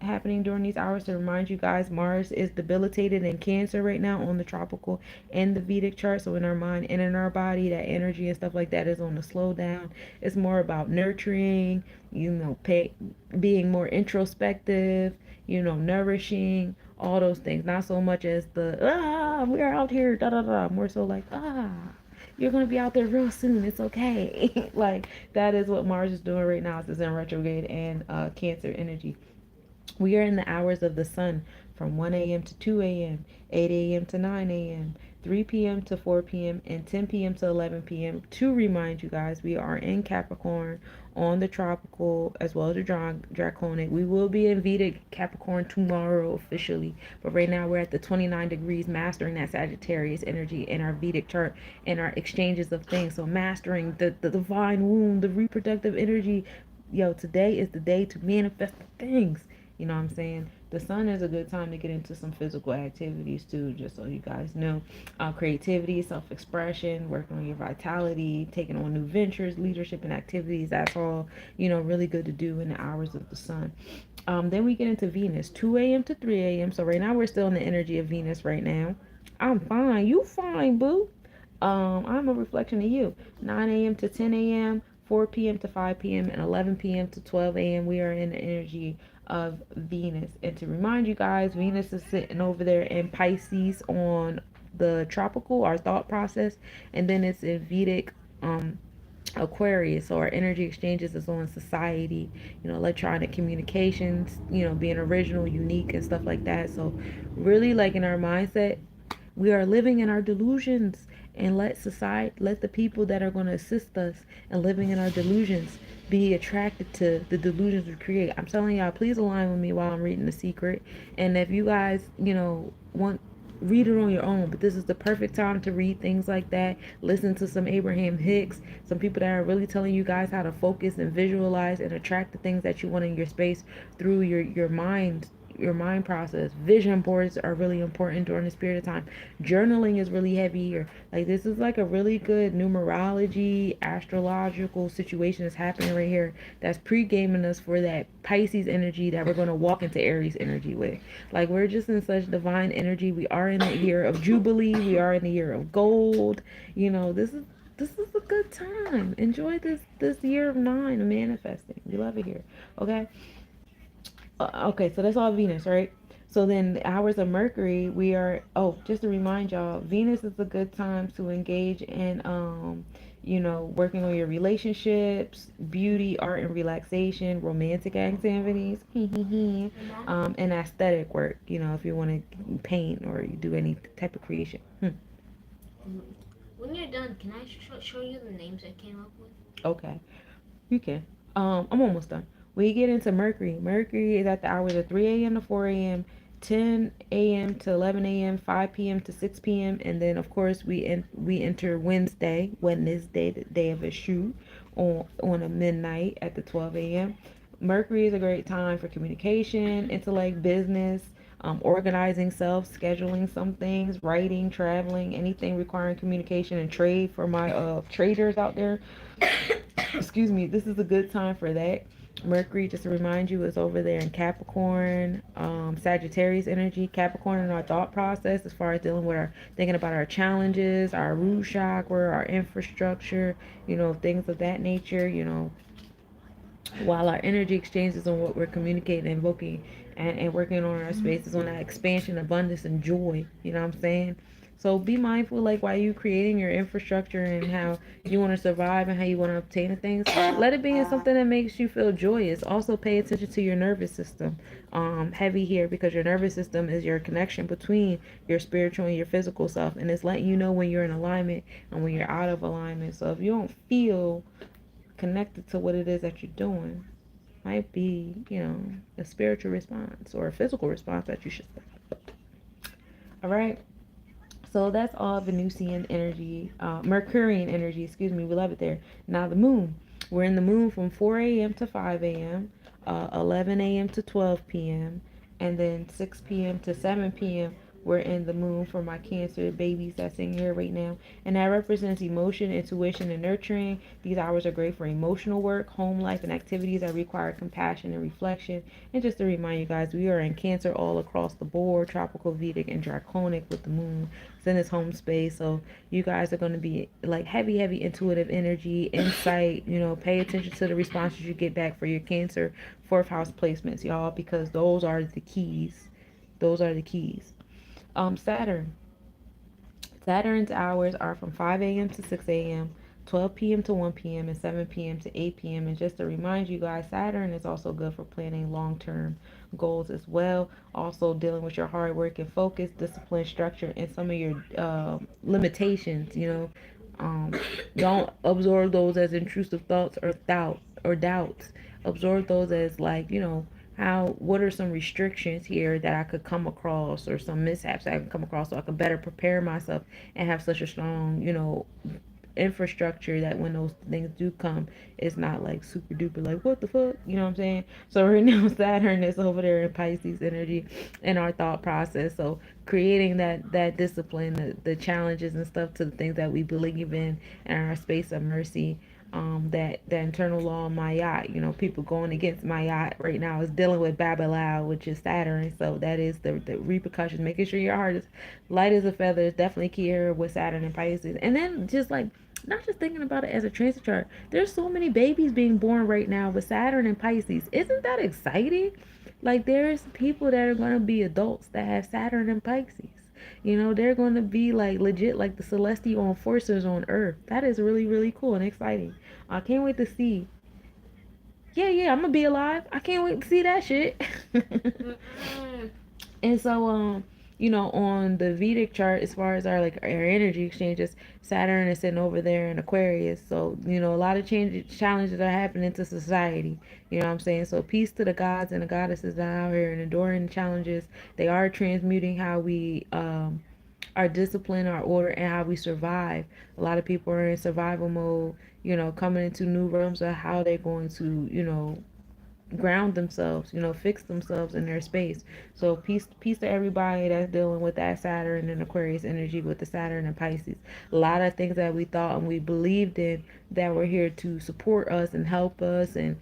happening during these hours. To remind you guys, Mars is debilitated in Cancer right now on the tropical and the Vedic chart. So in our mind and in our body, that energy and stuff like that is on the slow down. It's more about nurturing, being more introspective, nourishing, all those things. Not so much as we're out here, da da da. More so like, you're gonna be out there real soon. It's okay. Like that is what Mars is doing right now. It's in retrograde and Cancer energy. We are in the hours of the sun from 1 a.m. to 2 a.m., 8 a.m. to 9 a.m., 3 p.m. to 4 p.m., and 10 p.m. to 11 p.m. To remind you guys, we are in Capricorn on the tropical as well as the Draconic. We will be in Vedic Capricorn tomorrow officially, but right now we're at the 29 degrees, mastering that Sagittarius energy in our Vedic chart and our exchanges of things. So mastering the divine womb, the reproductive energy. Yo, today is the day to manifest things. You know what I'm saying? The sun is a good time to get into some physical activities too, just so you guys know. Creativity, self-expression, working on your vitality, taking on new ventures, leadership and activities. That's all, really good to do in the hours of the sun. Then we get into Venus, 2 a.m. to 3 a.m. So right now we're still in the energy of Venus right now. I'm fine. You fine, boo. I'm a reflection of you. 9 a.m. to 10 a.m., 4 p.m. to 5 p.m., and 11 p.m. to 12 a.m. We are in the energy of Venus. And to remind you guys, Venus is sitting over there in Pisces on the tropical, our thought process, and then it's in Vedic Aquarius. So our energy exchanges is on society, electronic communications, being original, unique, and stuff like that. So really, like in our mindset, we are living in our delusions, and let the people that are going to assist us in living in our delusions be attracted to the delusions we create. I'm telling y'all, please align with me while I'm reading The Secret. And if you guys, want, read it on your own, but this is the perfect time to read things like that. Listen to some Abraham Hicks, some people that are really telling you guys how to focus and visualize and attract the things that you want in your space through your mind your mind process. Vision boards are really important during this period of time. Journaling is really heavy here. Like this is like a really good numerology, astrological situation that's happening right here. That's pre-gaming us for that Pisces energy that we're going to walk into Aries energy with. Like we're just in such divine energy. We are in the year of Jubilee. We are in the year of gold. You know, this is a good time. Enjoy this year of 9 of manifesting. We love it here. Okay. Okay, so that's all Venus, right? So then the hours of Mercury, we are, oh, just to remind y'all, Venus is a good time to engage in working on your relationships, beauty, art and relaxation, romantic activities, and aesthetic work, if you want to paint or you do any type of creation. When you're done, can I show you the names I came up with? Okay, you can. I'm almost done. We get into Mercury. Mercury is at the hours of 3 a.m. to 4 a.m., 10 a.m. to 11 a.m., 5 p.m. to 6 p.m., and then of course we enter Wednesday, the day of a shoe, on a midnight at the 12 a.m. Mercury is a great time for communication, intellect, business, organizing self, scheduling some things, writing, traveling, anything requiring communication and trade for my traders out there. Excuse me, this is a good time for that. Mercury, just to remind you, is over there in Capricorn, Sagittarius energy. Capricorn in our thought process as far as dealing with our thinking about our challenges, our root chakra, our infrastructure, things of that nature, while our energy exchanges on what we're communicating, invoking, and working on our spaces on that expansion, abundance, and joy. You know what I'm saying? So be mindful, like while you creating your infrastructure and how you want to survive and how you want to obtain things, let it be in something that makes you feel joyous. Also, pay attention to your nervous system. Heavy here because your nervous system is your connection between your spiritual and your physical self, and it's letting you know when you're in alignment and when you're out of alignment. So if you don't feel connected to what it is that you're doing, might be, a spiritual response or a physical response that you should say. All right. So that's all Venusian energy, Mercurian energy, excuse me. We love it there. Now the moon. We're in the moon from 4 a.m. to 5 a.m., 11 a.m. to 12 p.m., and then 6 p.m. to 7 p.m. We're in the moon for my Cancer babies that's in here right now. And that represents emotion, intuition, and nurturing. These hours are great for emotional work, home life, and activities that require compassion and reflection. And just to remind you guys, we are in Cancer all across the board, tropical, Vedic, and Draconic with the moon. It's in this home space. So you guys are going to be like heavy, heavy intuitive energy, insight, pay attention to the responses you get back for your Cancer fourth house placements, y'all, because those are the keys. Those are the keys. Saturn. Saturn's hours are from 5 a.m. to 6 a.m., 12 p.m. to 1 p.m., and 7 p.m. to 8 p.m. And just to remind you guys, Saturn is also good for planning long-term goals as well. Also dealing with your hard work and focus, discipline, structure, and some of your limitations. Don't absorb those as intrusive thoughts or doubts. Absorb those as like, what are some restrictions here that I could come across or some mishaps that I can come across so I can better prepare myself and have such a strong, infrastructure that when those things do come, it's not like super duper like what the fuck, you know what I'm saying? So right now Saturn is over there in Pisces energy in our thought process. So creating that discipline, the challenges and stuff to the things that we believe in our space of mercy. That the internal law of Mayat, people going against Mayat right now is dealing with Babylon, which is Saturn. So that is the repercussions. Making sure your heart is light as a feather is definitely key here with Saturn and Pisces. And then just like not just thinking about it as a transit chart. There's so many babies being born right now with Saturn and Pisces. Isn't that exciting? Like there's people that are going to be adults that have Saturn and Pisces. They're going to be like legit like the celestial enforcers on Earth. That is really, really cool and exciting. I can't wait to see. Yeah, yeah, I'm going to be alive. I can't wait to see that shit. And so, on the Vedic chart, as far as our energy exchanges, Saturn is sitting over there in Aquarius. So, a lot of challenges are happening to society. You know what I'm saying? So, peace to the gods and the goddesses that are out here and enduring the challenges. They are transmuting how we our discipline, our order, and how we survive. A lot of people are in survival mode. Coming into new realms of how they're going to, ground themselves, fix themselves in their space. So peace to everybody that's dealing with that Saturn and Aquarius energy with the Saturn and Pisces. A lot of things that we thought and we believed in that were here to support us and help us, and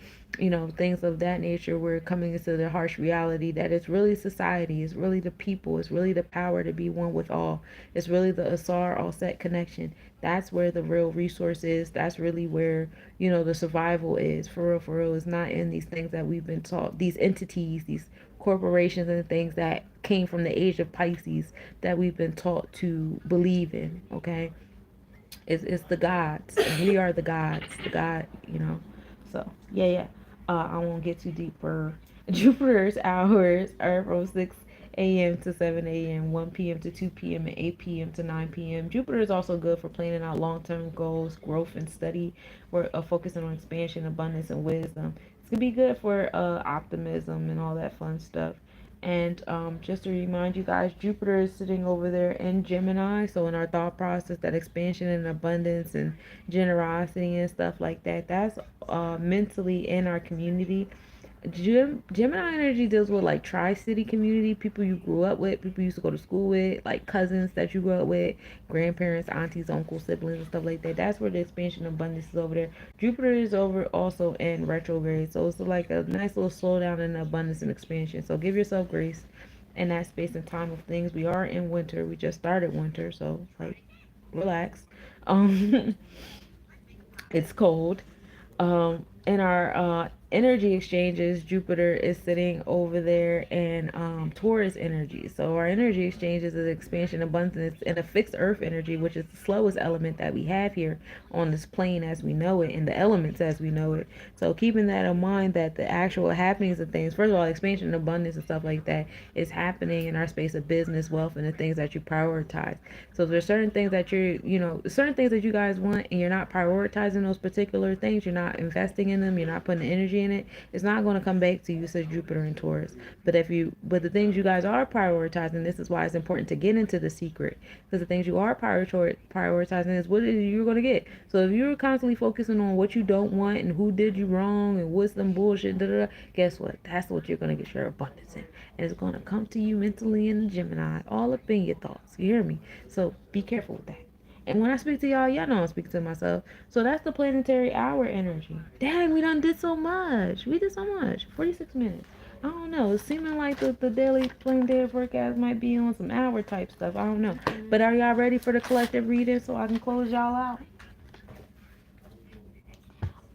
things of that nature, we're coming into the harsh reality that it's really society, it's really the people, it's really the power to be one with all, it's really the Asar all set connection. That's where the real resource is. That's really where the survival is, for real, for real. It's not in these things that we've been taught, these entities, these corporations and things that came from the age of Pisces that we've been taught to believe in. Okay, it's the gods, and we are the gods, the god. So yeah. I won't get too deeper. Jupiter's hours are from 6 a.m. to 7 a.m., 1 p.m. to 2 p.m., and 8 p.m. to 9 p.m. Jupiter is also good for planning out long-term goals, growth, and study. We're focusing on expansion, abundance, and wisdom. It's gonna be good for optimism and all that fun stuff. And just to remind you guys, Jupiter is sitting over there in Gemini. So in our thought process, that expansion and abundance and generosity and stuff like that, that's mentally in our community. Gemini energy deals with like tri-city community, people you grew up with, people you used to go to school with, like cousins that you grew up with, grandparents, aunties, uncles, siblings, and stuff like that. That's where the expansion abundance is over there. Jupiter is over also in retrograde, so it's like a nice little slowdown in the abundance and expansion. So give yourself grace in that space and time of things. We are in winter. We just started winter, so like relax. Um, it's cold. In our energy exchanges, Jupiter is sitting over there in Taurus energy. So our energy exchanges is expansion, abundance, and a fixed earth energy, which is the slowest element that we have here on this plane as we know it, and the elements as we know it. So keeping that in mind, that the actual happenings of things, first of all, expansion and abundance and stuff like that is happening in our space of business, wealth, and the things that you prioritize. So there's certain things that certain things that you guys want, and you're not prioritizing those particular things, you're not investing in them, you're not putting the energy in it, it's not going to come back to you, says Jupiter and Taurus. But the things you guys are prioritizing, this is why it's important to get into the secret, because the things you are prioritizing is what it is you're going to get. So if you're constantly focusing on what you don't want and who did you wrong and what's some bullshit, guess what? That's what you're going to get your abundance in. And it's going to come to you mentally in the Gemini, all up in your thoughts. You hear me? So be careful with that. And when I speak to y'all know I'm speaking to myself. So that's the planetary hour energy. Dang, we done did so much. We did so much. 46 minutes. I don't know. It's seeming like the daily planetary forecast might be on some hour type stuff. I don't know. But are y'all ready for the collective reading so I can close y'all out?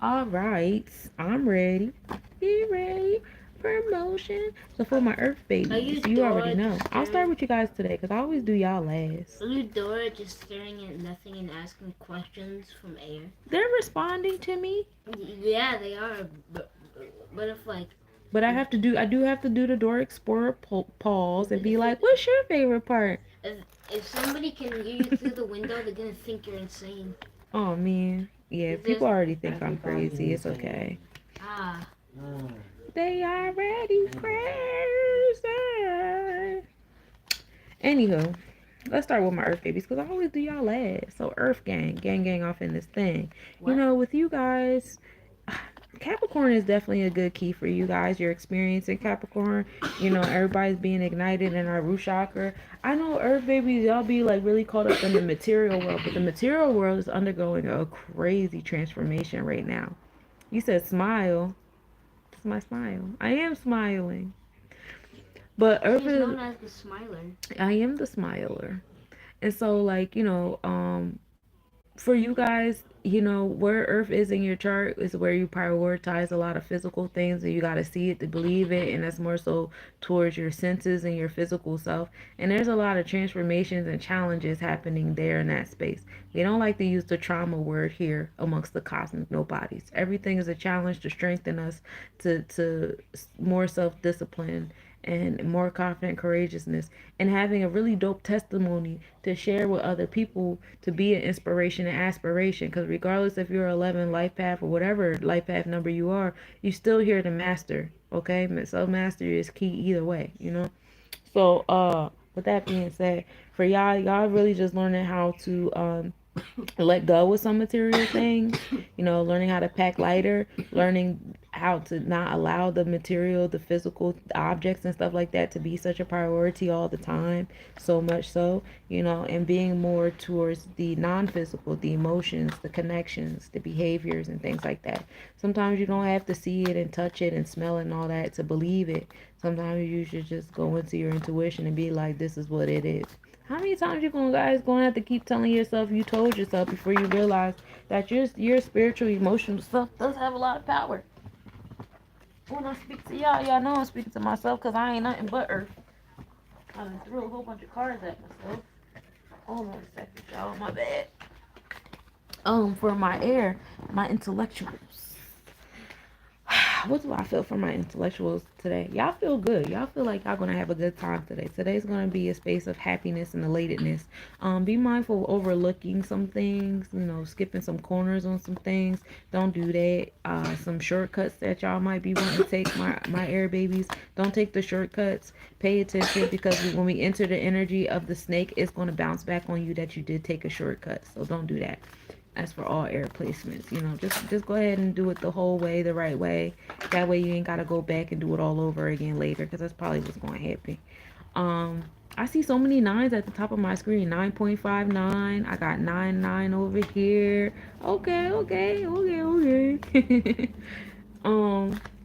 All right. I'm ready. Be ready. Promotion. So for my Earth babies, you already know. I'll start with you guys today because I always do y'all last. Are you Dora just staring at nothing and asking questions from air? They're responding to me. Yeah, they are. But if like. But I do have to do the Dora Explorer pause and be like, what's your favorite part? If somebody can hear you through the window, they're gonna think you're insane. Oh man, yeah. People already think I'm crazy. It's okay. Ah. They already crazy. Anywho, let's start with my Earth babies because I always do y'all last. So Earth gang off in this thing. What? With you guys, Capricorn is definitely a good key for you guys. Your experience in Capricorn, everybody's being ignited in our root chakra. I know Earth babies, y'all be like really caught up in the material world, but the material world is undergoing a crazy transformation right now. You said smile. My smile. I am smiling. But Earth is known as the smiler. I am the smiler. And so for you guys, where Earth is in your chart is where you prioritize a lot of physical things, and you got to see it to believe it, and that's more so towards your senses and your physical self. And there's a lot of transformations and challenges happening there in that space. We don't like to use the trauma word here amongst the cosmic nobodies. Everything is a challenge to strengthen us to more self-discipline and more confident courageousness, and having a really dope testimony to share with other people to be an inspiration and aspiration, because regardless if you're 11 life path or whatever life path number you are, you still here to master. Okay, self-mastery is key either way, so with that being said, for y'all really just learning how to let go with some material things, learning how to pack lighter, learning how to not allow the material, the physical objects and stuff like that to be such a priority all the time. So much so, and being more towards the non-physical, the emotions, the connections, the behaviors and things like that. Sometimes you don't have to see it and touch it and smell it and all that to believe it. Sometimes you should just go into your intuition and be like, this is what it is. How many times you guys gonna have to keep telling yourself you told yourself before you realize that your spiritual, emotional stuff does have a lot of power? When I speak to y'all know I'm speaking to myself because I ain't nothing but earth. I done threw a whole bunch of cards at myself. Hold on a second, y'all. My bad. For my air, my intellectuals. What do I feel for my intellectuals today? Y'all feel good. Y'all feel like y'all gonna have a good time today. Today's gonna be a space of happiness and elatedness. Be mindful of overlooking some things, skipping some corners on some things. Don't do that. Some shortcuts that y'all might be wanting to take, my air babies. Don't take the shortcuts. Pay attention, because when we enter the energy of the snake, it's gonna bounce back on you that you did take a shortcut. So don't do that. As for all air placements, just go ahead and do it the whole way, the right way. That way you ain't got to go back and do it all over again later, because that's probably what's going to happen. I see so many nines at the top of my screen. 9.59. I got 9 over here. Okay.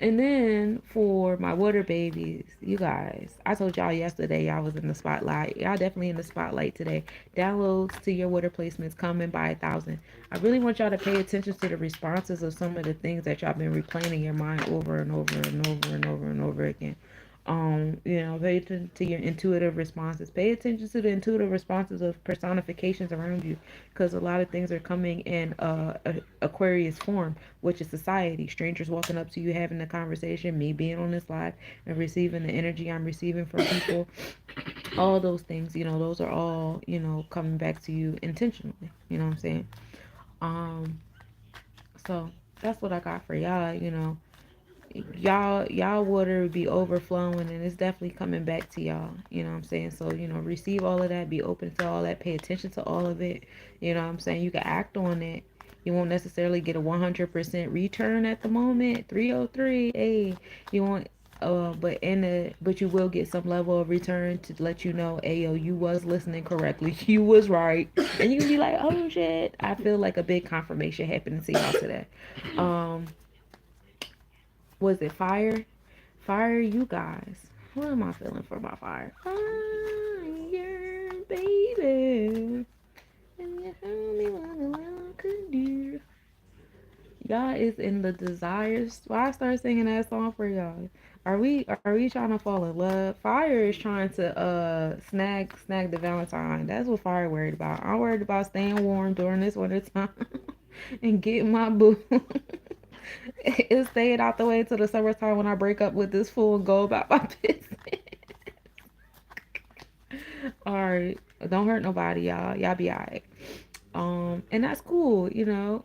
And then for my water babies, you guys, I told y'all yesterday y'all was in the spotlight. Y'all definitely in the spotlight today. Downloads to your water placements coming by 1,000. I really want y'all to pay attention to the responses of some of the things that y'all been replaying in your mind over and over and over and over and over again. Pay attention to your intuitive responses. Pay attention to the intuitive responses of personifications around you, because a lot of things are coming in Aquarius form, which is society. Strangers walking up to you, having a conversation, me being on this live and receiving the energy I'm receiving from people. All those things, those are all, coming back to you intentionally. You know what I'm saying? So that's what I got for y'all. Y'all water be overflowing, and it's definitely coming back to y'all. You know what I'm saying? So, receive all of that, be open to all that, pay attention to all of it. You know what I'm saying? You can act on it. You won't necessarily get a 100% return at the moment. 303, hey, you won't. But you will get some level of return to let you know, hey, yo, you was listening correctly. You was right. And you can be like, oh shit. I feel like a big confirmation happening to y'all today. Was it fire? Fire, you guys. What am I feeling for my fire? Fire, baby. And you told me what I could do. Y'all is in the desires. Why I start singing that song for y'all? Are we trying to fall in love? Fire is trying to snag the Valentine. That's what fire worried about. I'm worried about staying warm during this winter time and getting my boo. It's staying out the way till the summertime when I break up with this fool and go about my business. Alright. Don't hurt nobody, y'all. Y'all be alright. And that's cool,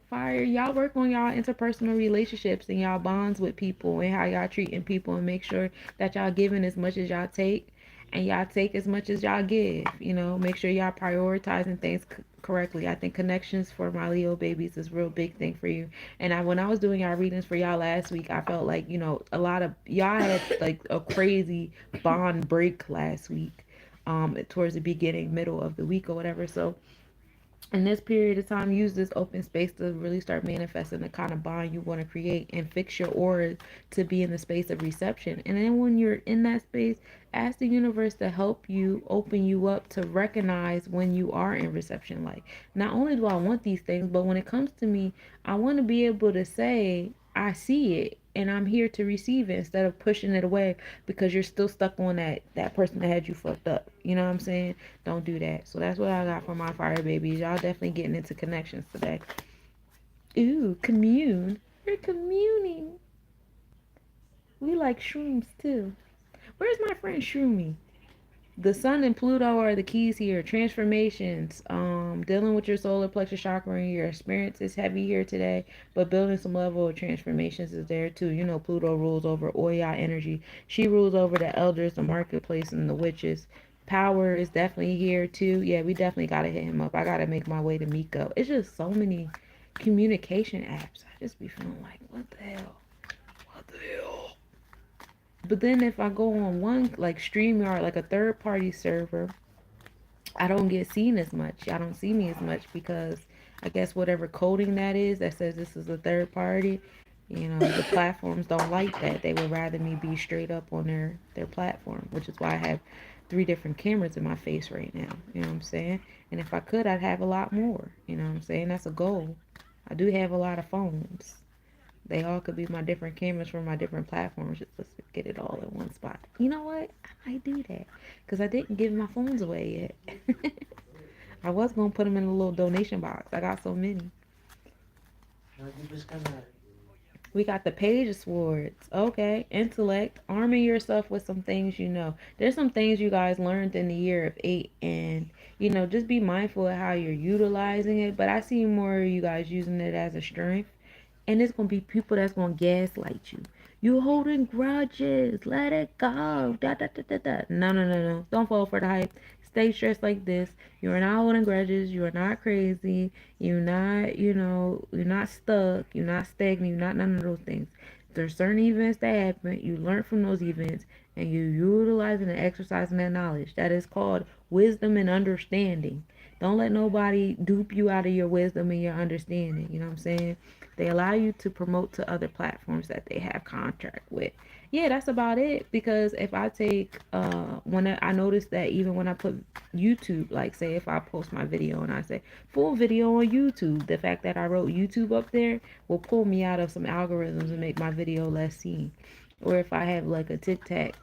Fire, y'all work on y'all interpersonal relationships and y'all bonds with people and how y'all treating people, and make sure that y'all giving as much as y'all take, and y'all take as much as y'all give. Make sure y'all prioritizing things correctly. I think connections for my Leo babies is a real big thing for you. And when I was doing y'all readings for y'all last week, I felt like, a lot of y'all had like a crazy bond break last week, towards the beginning, middle of the week or whatever. So in this period of time, use this open space to really start manifesting the kind of bond you want to create, and fix your aura to be in the space of reception. And then when you're in that space, ask the universe to help you open you up to recognize when you are in reception. Like, not only do I want these things, but when it comes to me, I want to be able to say, I see it and I'm here to receive it, instead of pushing it away because you're still stuck on that person that had you fucked up. You know what I'm saying? Don't do that. So that's what I got for my fire babies. Y'all definitely getting into connections today. Ooh, commune. We're communing. We like shrooms too. Where's my friend Shroomy? The sun and Pluto are the keys here. Transformations, dealing with your solar plexus chakra, and your experience is heavy here today, but building some level of transformations is there too. Pluto rules over Oya energy. She rules over the elders, the marketplace, and the witches. Power is definitely here too. Yeah, we definitely gotta hit him up. I gotta make my way to Miko. It's just so many communication apps. I just be feeling like, what the hell? What But then if I go on one like StreamYard, like a third party server, I don't get seen as much. I don't see me as much because I guess whatever coding that is that says this is a third party, the platforms don't like that. They would rather me be straight up on their platform, which is why I have 3 different cameras in my face right now. You know what I'm saying? And if I could, I'd have a lot more. You know what I'm saying? That's a goal. I do have a lot of phones. They all could be my different cameras for my different platforms. Just to get it all in one spot. You know what? I might do that because I didn't give my phones away yet. I was gonna put them in a little donation box. I got so many. We got the Page of Swords. Okay. Intellect. Arming yourself with some things you know. There's some things you guys learned in the year of 8. And, just be mindful of how you're utilizing it. But I see more of you guys using it as a strength. And it's going to be people that's going to gaslight you. You holding grudges. Let it go. Da, da, da, da, da. No, no, no, no. Don't fall for the hype. Stay stressed like this. You are not holding grudges. You are not crazy. You're not, you're not stuck. You're not stagnant. You're not none of those things. There's certain events that happen. You learn from those events. And you utilizing and exercising that knowledge. That is called wisdom and understanding. Don't let nobody dupe you out of your wisdom and your understanding. You know what I'm saying? They allow you to promote to other platforms that they have contract with. Yeah, that's about it. Because if I take, when I notice that even when I put YouTube, like say if I post my video and I say full video on YouTube, the fact that I wrote YouTube up there will pull me out of some algorithms and make my video less seen. Or if I have like a TikTok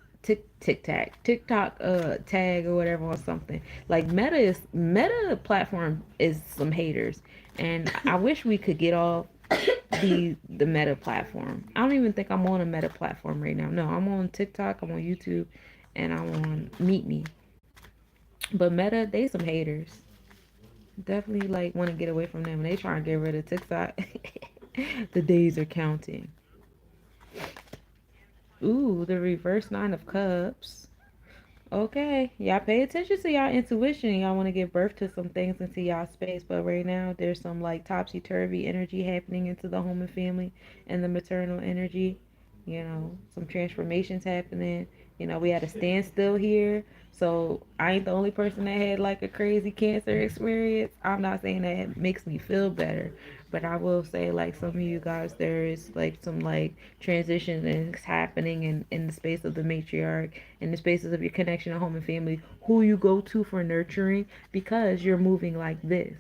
tag or whatever on something. Like Meta platform is some haters. And I wish we could get off the Meta platform. I don't even think I'm on a Meta platform right now. No, I'm on TikTok, I'm on YouTube, and I'm on Meet Me. But Meta, they some haters. Definitely like want to get away from them. They trying to get rid of TikTok. The days are counting. Ooh, the reverse 9 of Cups. Okay, y'all pay attention to y'all intuition. Y'all want to give birth to some things into y'all space, but right now there's some like topsy-turvy energy happening into the home and family and the maternal energy. Some transformations happening. We had a standstill here. So I ain't the only person that had like a crazy cancer experience. I'm not saying that it makes me feel better, but I will say like some of you guys, there is like some like transitions happening in the space of the matriarch, in the spaces of your connection to home and family, who you go to for nurturing, because you're moving like this.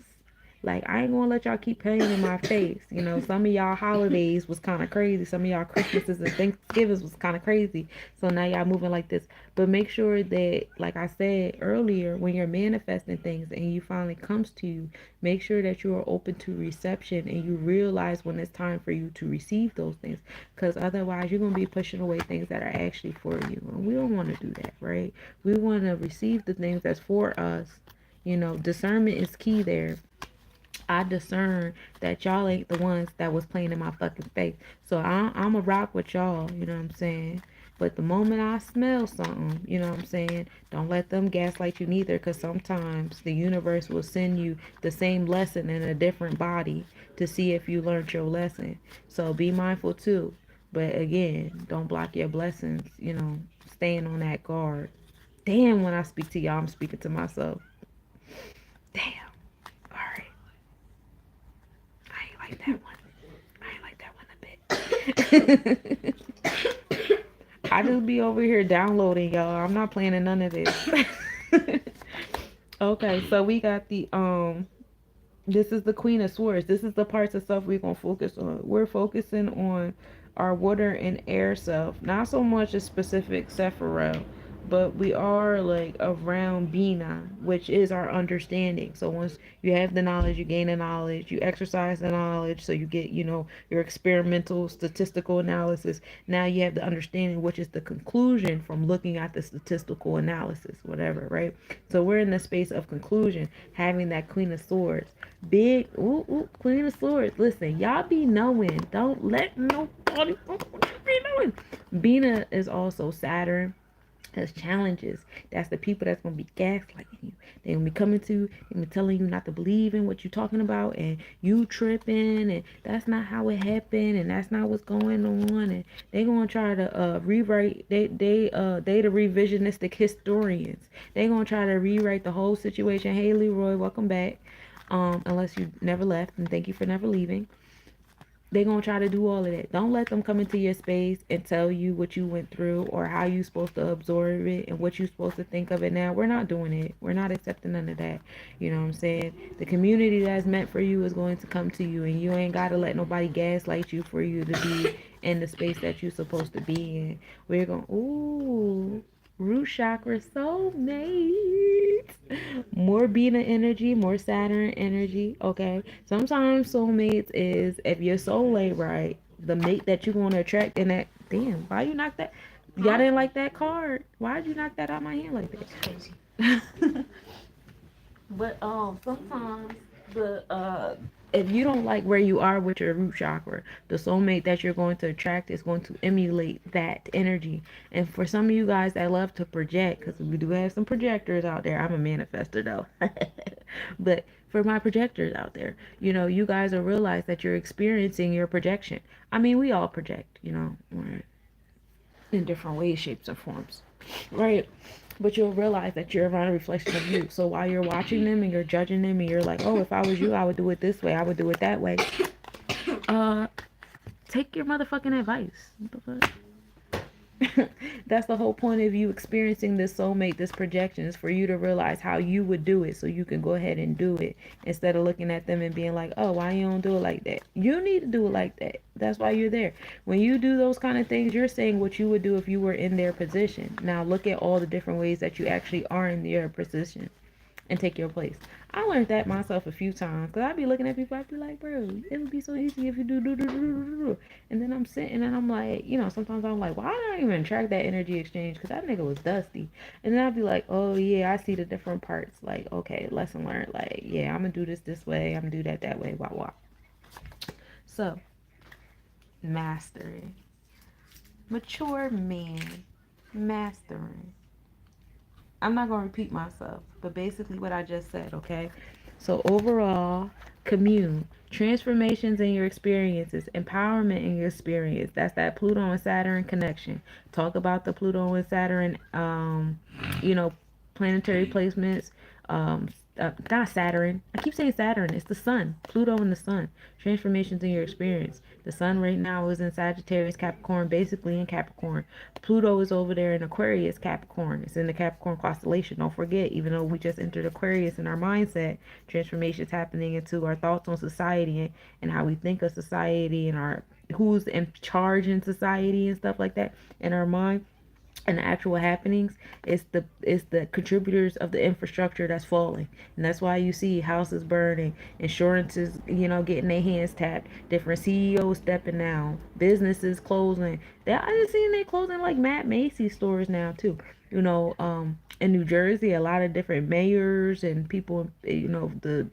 Like, I ain't gonna let y'all keep playing in my face. Some of y'all holidays was kind of crazy. Some of y'all Christmases and Thanksgivings was kind of crazy. So now y'all moving like this. But make sure that, like I said earlier, when you're manifesting things and you finally comes to you, make sure that you are open to reception and you realize when it's time for you to receive those things. Because otherwise, you're going to be pushing away things that are actually for you. And we don't want to do that, right? We want to receive the things that's for us. Discernment is key there. I discern that y'all ain't the ones that was playing in my fucking face. So I'm a rock with y'all, you know what I'm saying? But the moment I smell something, you know what I'm saying? Don't let them gaslight you neither, because sometimes the universe will send you the same lesson in a different body to see if you learned your lesson. So be mindful too. But again, don't block your blessings, staying on that guard. Damn, when I speak to y'all, I'm speaking to myself. Damn. All right. I ain't like that one a bit. I just be over here downloading, y'all. I'm not planning none of this. Okay, so we got the this is the Queen of Swords. This is the parts of stuff we're gonna focus on. We're focusing on our water and air self, not so much a specific Sephiroth, but we are like around Bina, which is our understanding. So once you have the knowledge, you gain the knowledge, you exercise the knowledge, so you get, your experimental statistical analysis. Now you have the understanding, which is the conclusion from looking at the statistical analysis, whatever, right? So we're in the space of conclusion, having that Queen of Swords. Big, Queen of Swords. Listen, y'all be knowing. Don't let nobody be knowing. Bina is also Saturn. Because challenges, that's the people that's going to be gaslighting you. They're going to be coming to you and telling you not to believe in what you're talking about, and you tripping, and that's not how it happened, and that's not what's going on. And they're going to try to rewrite. They the revisionistic historians. They're going to try to rewrite the whole situation. Hey, Leroy, welcome back. Unless you never left, and thank you for never leaving. They're going to try to do all of that. Don't let them come into your space and tell you what you went through or how you're supposed to absorb it and what you're supposed to think of it now. We're not doing it. We're not accepting none of that. You know what I'm saying? The community that's meant for you is going to come to you, and you ain't got to let nobody gaslight you for you to be in the space that you're supposed to be in. We're going, ooh, root chakra soulmates. More Beta energy, more Saturn energy. Okay. Sometimes soulmates is if your soul ain't right, the mate that you want to attract in that. Damn, why you knock that? Y'all didn't like that card. Why'd you knock that out my hand like That's crazy. that? But sometimes the if you don't like where you are with your root chakra, the soulmate that you're going to attract is going to emulate that energy. And for some of you guys that love to project, because we do have some projectors out there. I'm a manifester though. But for my projectors out there, you know, you guys will realize that you're experiencing your projection. I mean, we all project, you know, in different ways, shapes, and forms, right? But you'll realize that you're around a reflection of you. So while you're watching them and you're judging them and you're like, oh, if I was you, I would do it this way, I would do it that way. Take your motherfucking advice. What the fuck? That's the whole point of you experiencing this soulmate, this projection, is for you to realize how you would do it so you can go ahead and do it instead of looking at them and being like, oh, why you don't do it like that? You need to do it like that. That's why you're there. When you do those kind of things, you're saying what you would do if you were in their position. Now look at all the different ways that you actually are in their position and take your place. I learned that myself a few times because I'd be looking at people, I'd be like, bro, it would be so easy if you do. And then I'm sitting and I'm like, you know, sometimes I'm like, why did I even track that energy exchange? Because that nigga was dusty. And then I'd be like, oh yeah, I see the different parts. Like, okay, lesson learned. Like, yeah, I'm going to do this way. I'm going to do that way. Wah. So, mastering. Mature man. Mastering. I'm not going to repeat myself, but basically what I just said, okay? So overall, commune, transformations in your experiences, empowerment in your experience. That's that Pluto and Saturn connection. Talk about the Pluto and Saturn, you know, planetary placements, not Saturn. I keep saying Saturn. It's the sun. Pluto and the sun. Transformations in your experience. The sun right now is in Sagittarius, Capricorn, basically in Capricorn. Pluto is over there in Aquarius, Capricorn. It's in the Capricorn constellation. Don't forget, even though we just entered Aquarius in our mindset, transformations happening into our thoughts on society and how we think of society and our who's in charge in society and stuff like that in our mind. And the actual happenings is the contributors of the infrastructure that's falling, and that's why you see houses burning, insurances, you know, getting their hands tapped, different CEOs stepping down, businesses closing. I just seen they closing like Matt Macy's stores now too. You know, in New Jersey, a lot of different mayors and people, you know, the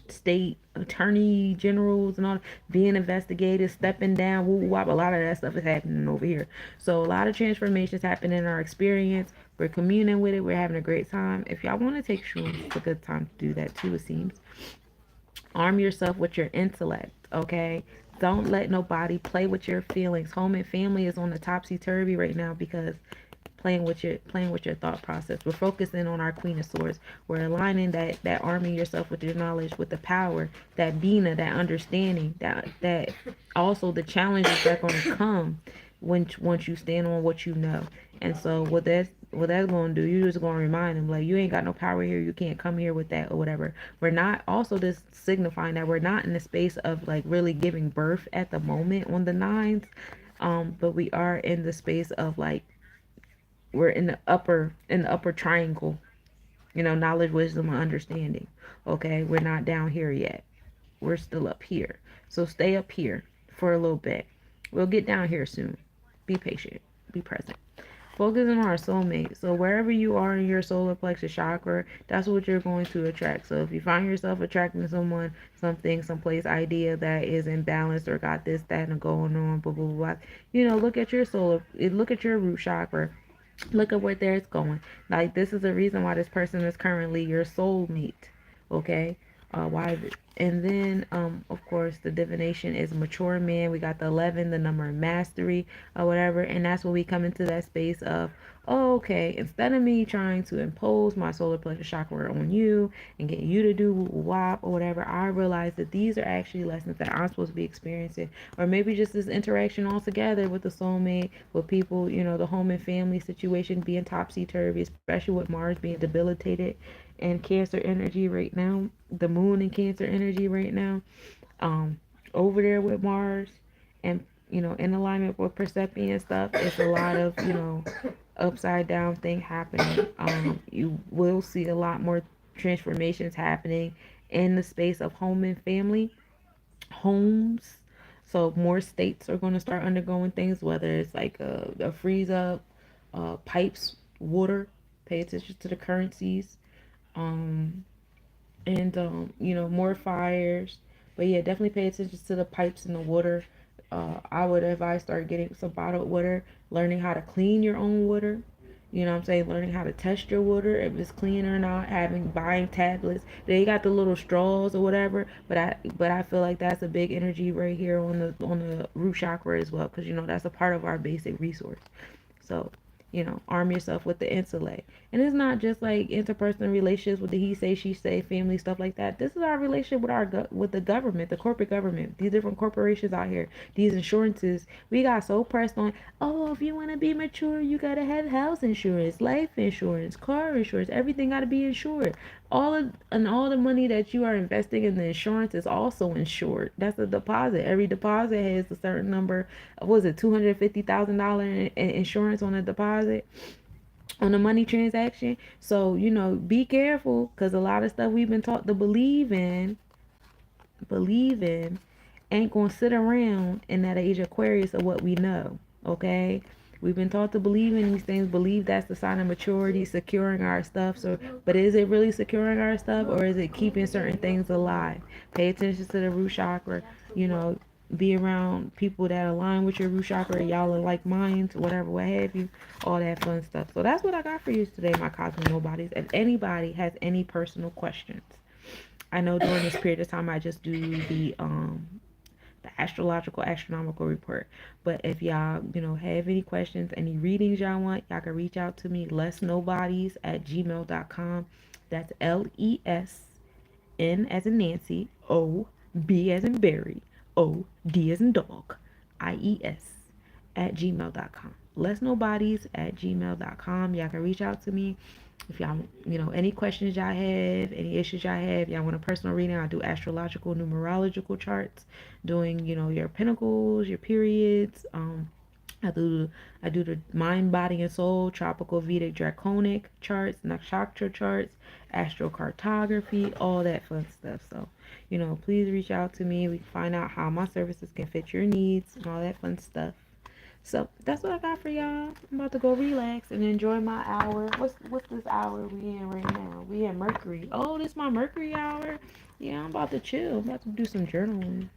state attorney generals and all being investigated, stepping down, woo wop. A lot of that stuff is happening over here. So a lot of transformations happen in our experience. We're communing with it. We're having a great time. If y'all want to take shrooms, it's a good time to do that too, it seems. Arm yourself with your intellect, okay? Don't let nobody play with your feelings. Home and family is on the topsy-turvy right now because playing with your thought process. We're focusing on our Queen of Swords. We're aligning that arming yourself with your knowledge, with the power, that Bina, that understanding, that also the challenges that are going to come once you stand on what you know. And so what that's going to do, you're just going to remind them, like, you ain't got no power here. You can't come here with that or whatever. We're not also just signifying that we're not in the space of like really giving birth at the moment on the nines. But we are in the space of like, we're in the upper triangle, you know, knowledge, wisdom, and understanding. Okay, we're not down here yet. We're still up here. So stay up here for a little bit. We'll get down here soon. Be patient. Be present. Focusing on our soulmate. So wherever you are in your solar plexus chakra, that's what you're going to attract. So if you find yourself attracting someone, something, someplace, idea that is imbalanced or got this, that, and going on, blah, blah, blah, you know, look at your solar, look at your root chakra. Look at where there's going. Like, this is the reason why this person is currently your soulmate. Okay. And then of course the divination is mature man. We got the 11, the number of mastery or whatever, and that's when we come into that space of, oh, okay, instead of me trying to impose my solar pleasure chakra on you and get you to do WAP or whatever, I realize that these are actually lessons that I'm supposed to be experiencing, or maybe just this interaction altogether with the soulmate, with people, the home and family situation being topsy-turvy, especially with Mars being debilitated and Cancer energy right now, the moon and Cancer energy right now, um, over there with Mars, and in alignment with Praesepe and stuff. It's a lot of upside down thing happening. You will see a lot more transformations happening in the space of home and family homes. So more states are going to start undergoing things, whether it's like a freeze up, pipes, water. Pay attention to the currencies. Um, and more fires. But yeah, definitely pay attention to the pipes and the water. I would advise start getting some bottled water, learning how to clean your own water. You know what I'm saying? Learning how to test your water, if it's clean or not, buying tablets. They got the little straws or whatever, but I feel like that's a big energy right here on the root chakra as well, because that's a part of our basic resource. So, arm yourself with the intellect. And it's not just like interpersonal relationships with the he say, she say, family stuff like that. This is our relationship with with the government, the corporate government, these different corporations out here, these insurances. We got so pressed on, oh, if you want to be mature, you got to have house insurance, life insurance, car insurance, everything got to be insured. All the money that you are investing in the insurance is also insured. That's a deposit. Every deposit has a certain number. Was it $250,000 in insurance on a deposit, on a money transaction? So be careful, because a lot of stuff we've been taught to believe in ain't gonna sit around in that age Aquarius of what we know. Okay, we've been taught to believe in these things, believe that's the sign of maturity, securing our stuff. So, but is it really securing our stuff, or is it keeping certain things alive? Pay attention to the root chakra. you know be around people that align with your root chakra, y'all are like minds, whatever, what have you, all that fun stuff. So that's what I got for you today, my cosmic nobodies. If anybody has any personal questions, I know during this period of time I just do the astrological astronomical report. But if y'all, have any questions, any readings y'all want, y'all can reach out to me, lesnobodies@gmail.com. That's LESN as in Nancy, OB as in Barry, OD as in dog, IES @gmail.com. Lesnobodies@gmail.com. Y'all can reach out to me. If y'all, any questions y'all have, any issues y'all have, y'all want a personal reading, I do astrological, numerological charts, doing, your pinnacles, your periods. I do the mind, body, and soul, tropical, Vedic, Draconic charts, nakshatra charts, astrocartography, all that fun stuff. So, please reach out to me. We can find out how my services can fit your needs and all that fun stuff. So that's what I got for y'all. I'm about to go relax and enjoy my hour. What's this hour we in right now? We in Mercury. Oh, this is my Mercury hour. Yeah, I'm about to chill. I'm about to do some journaling.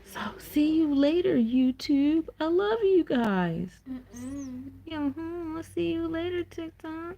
So see you later, YouTube. I love you guys. Yeah, I'll see you later, TikTok.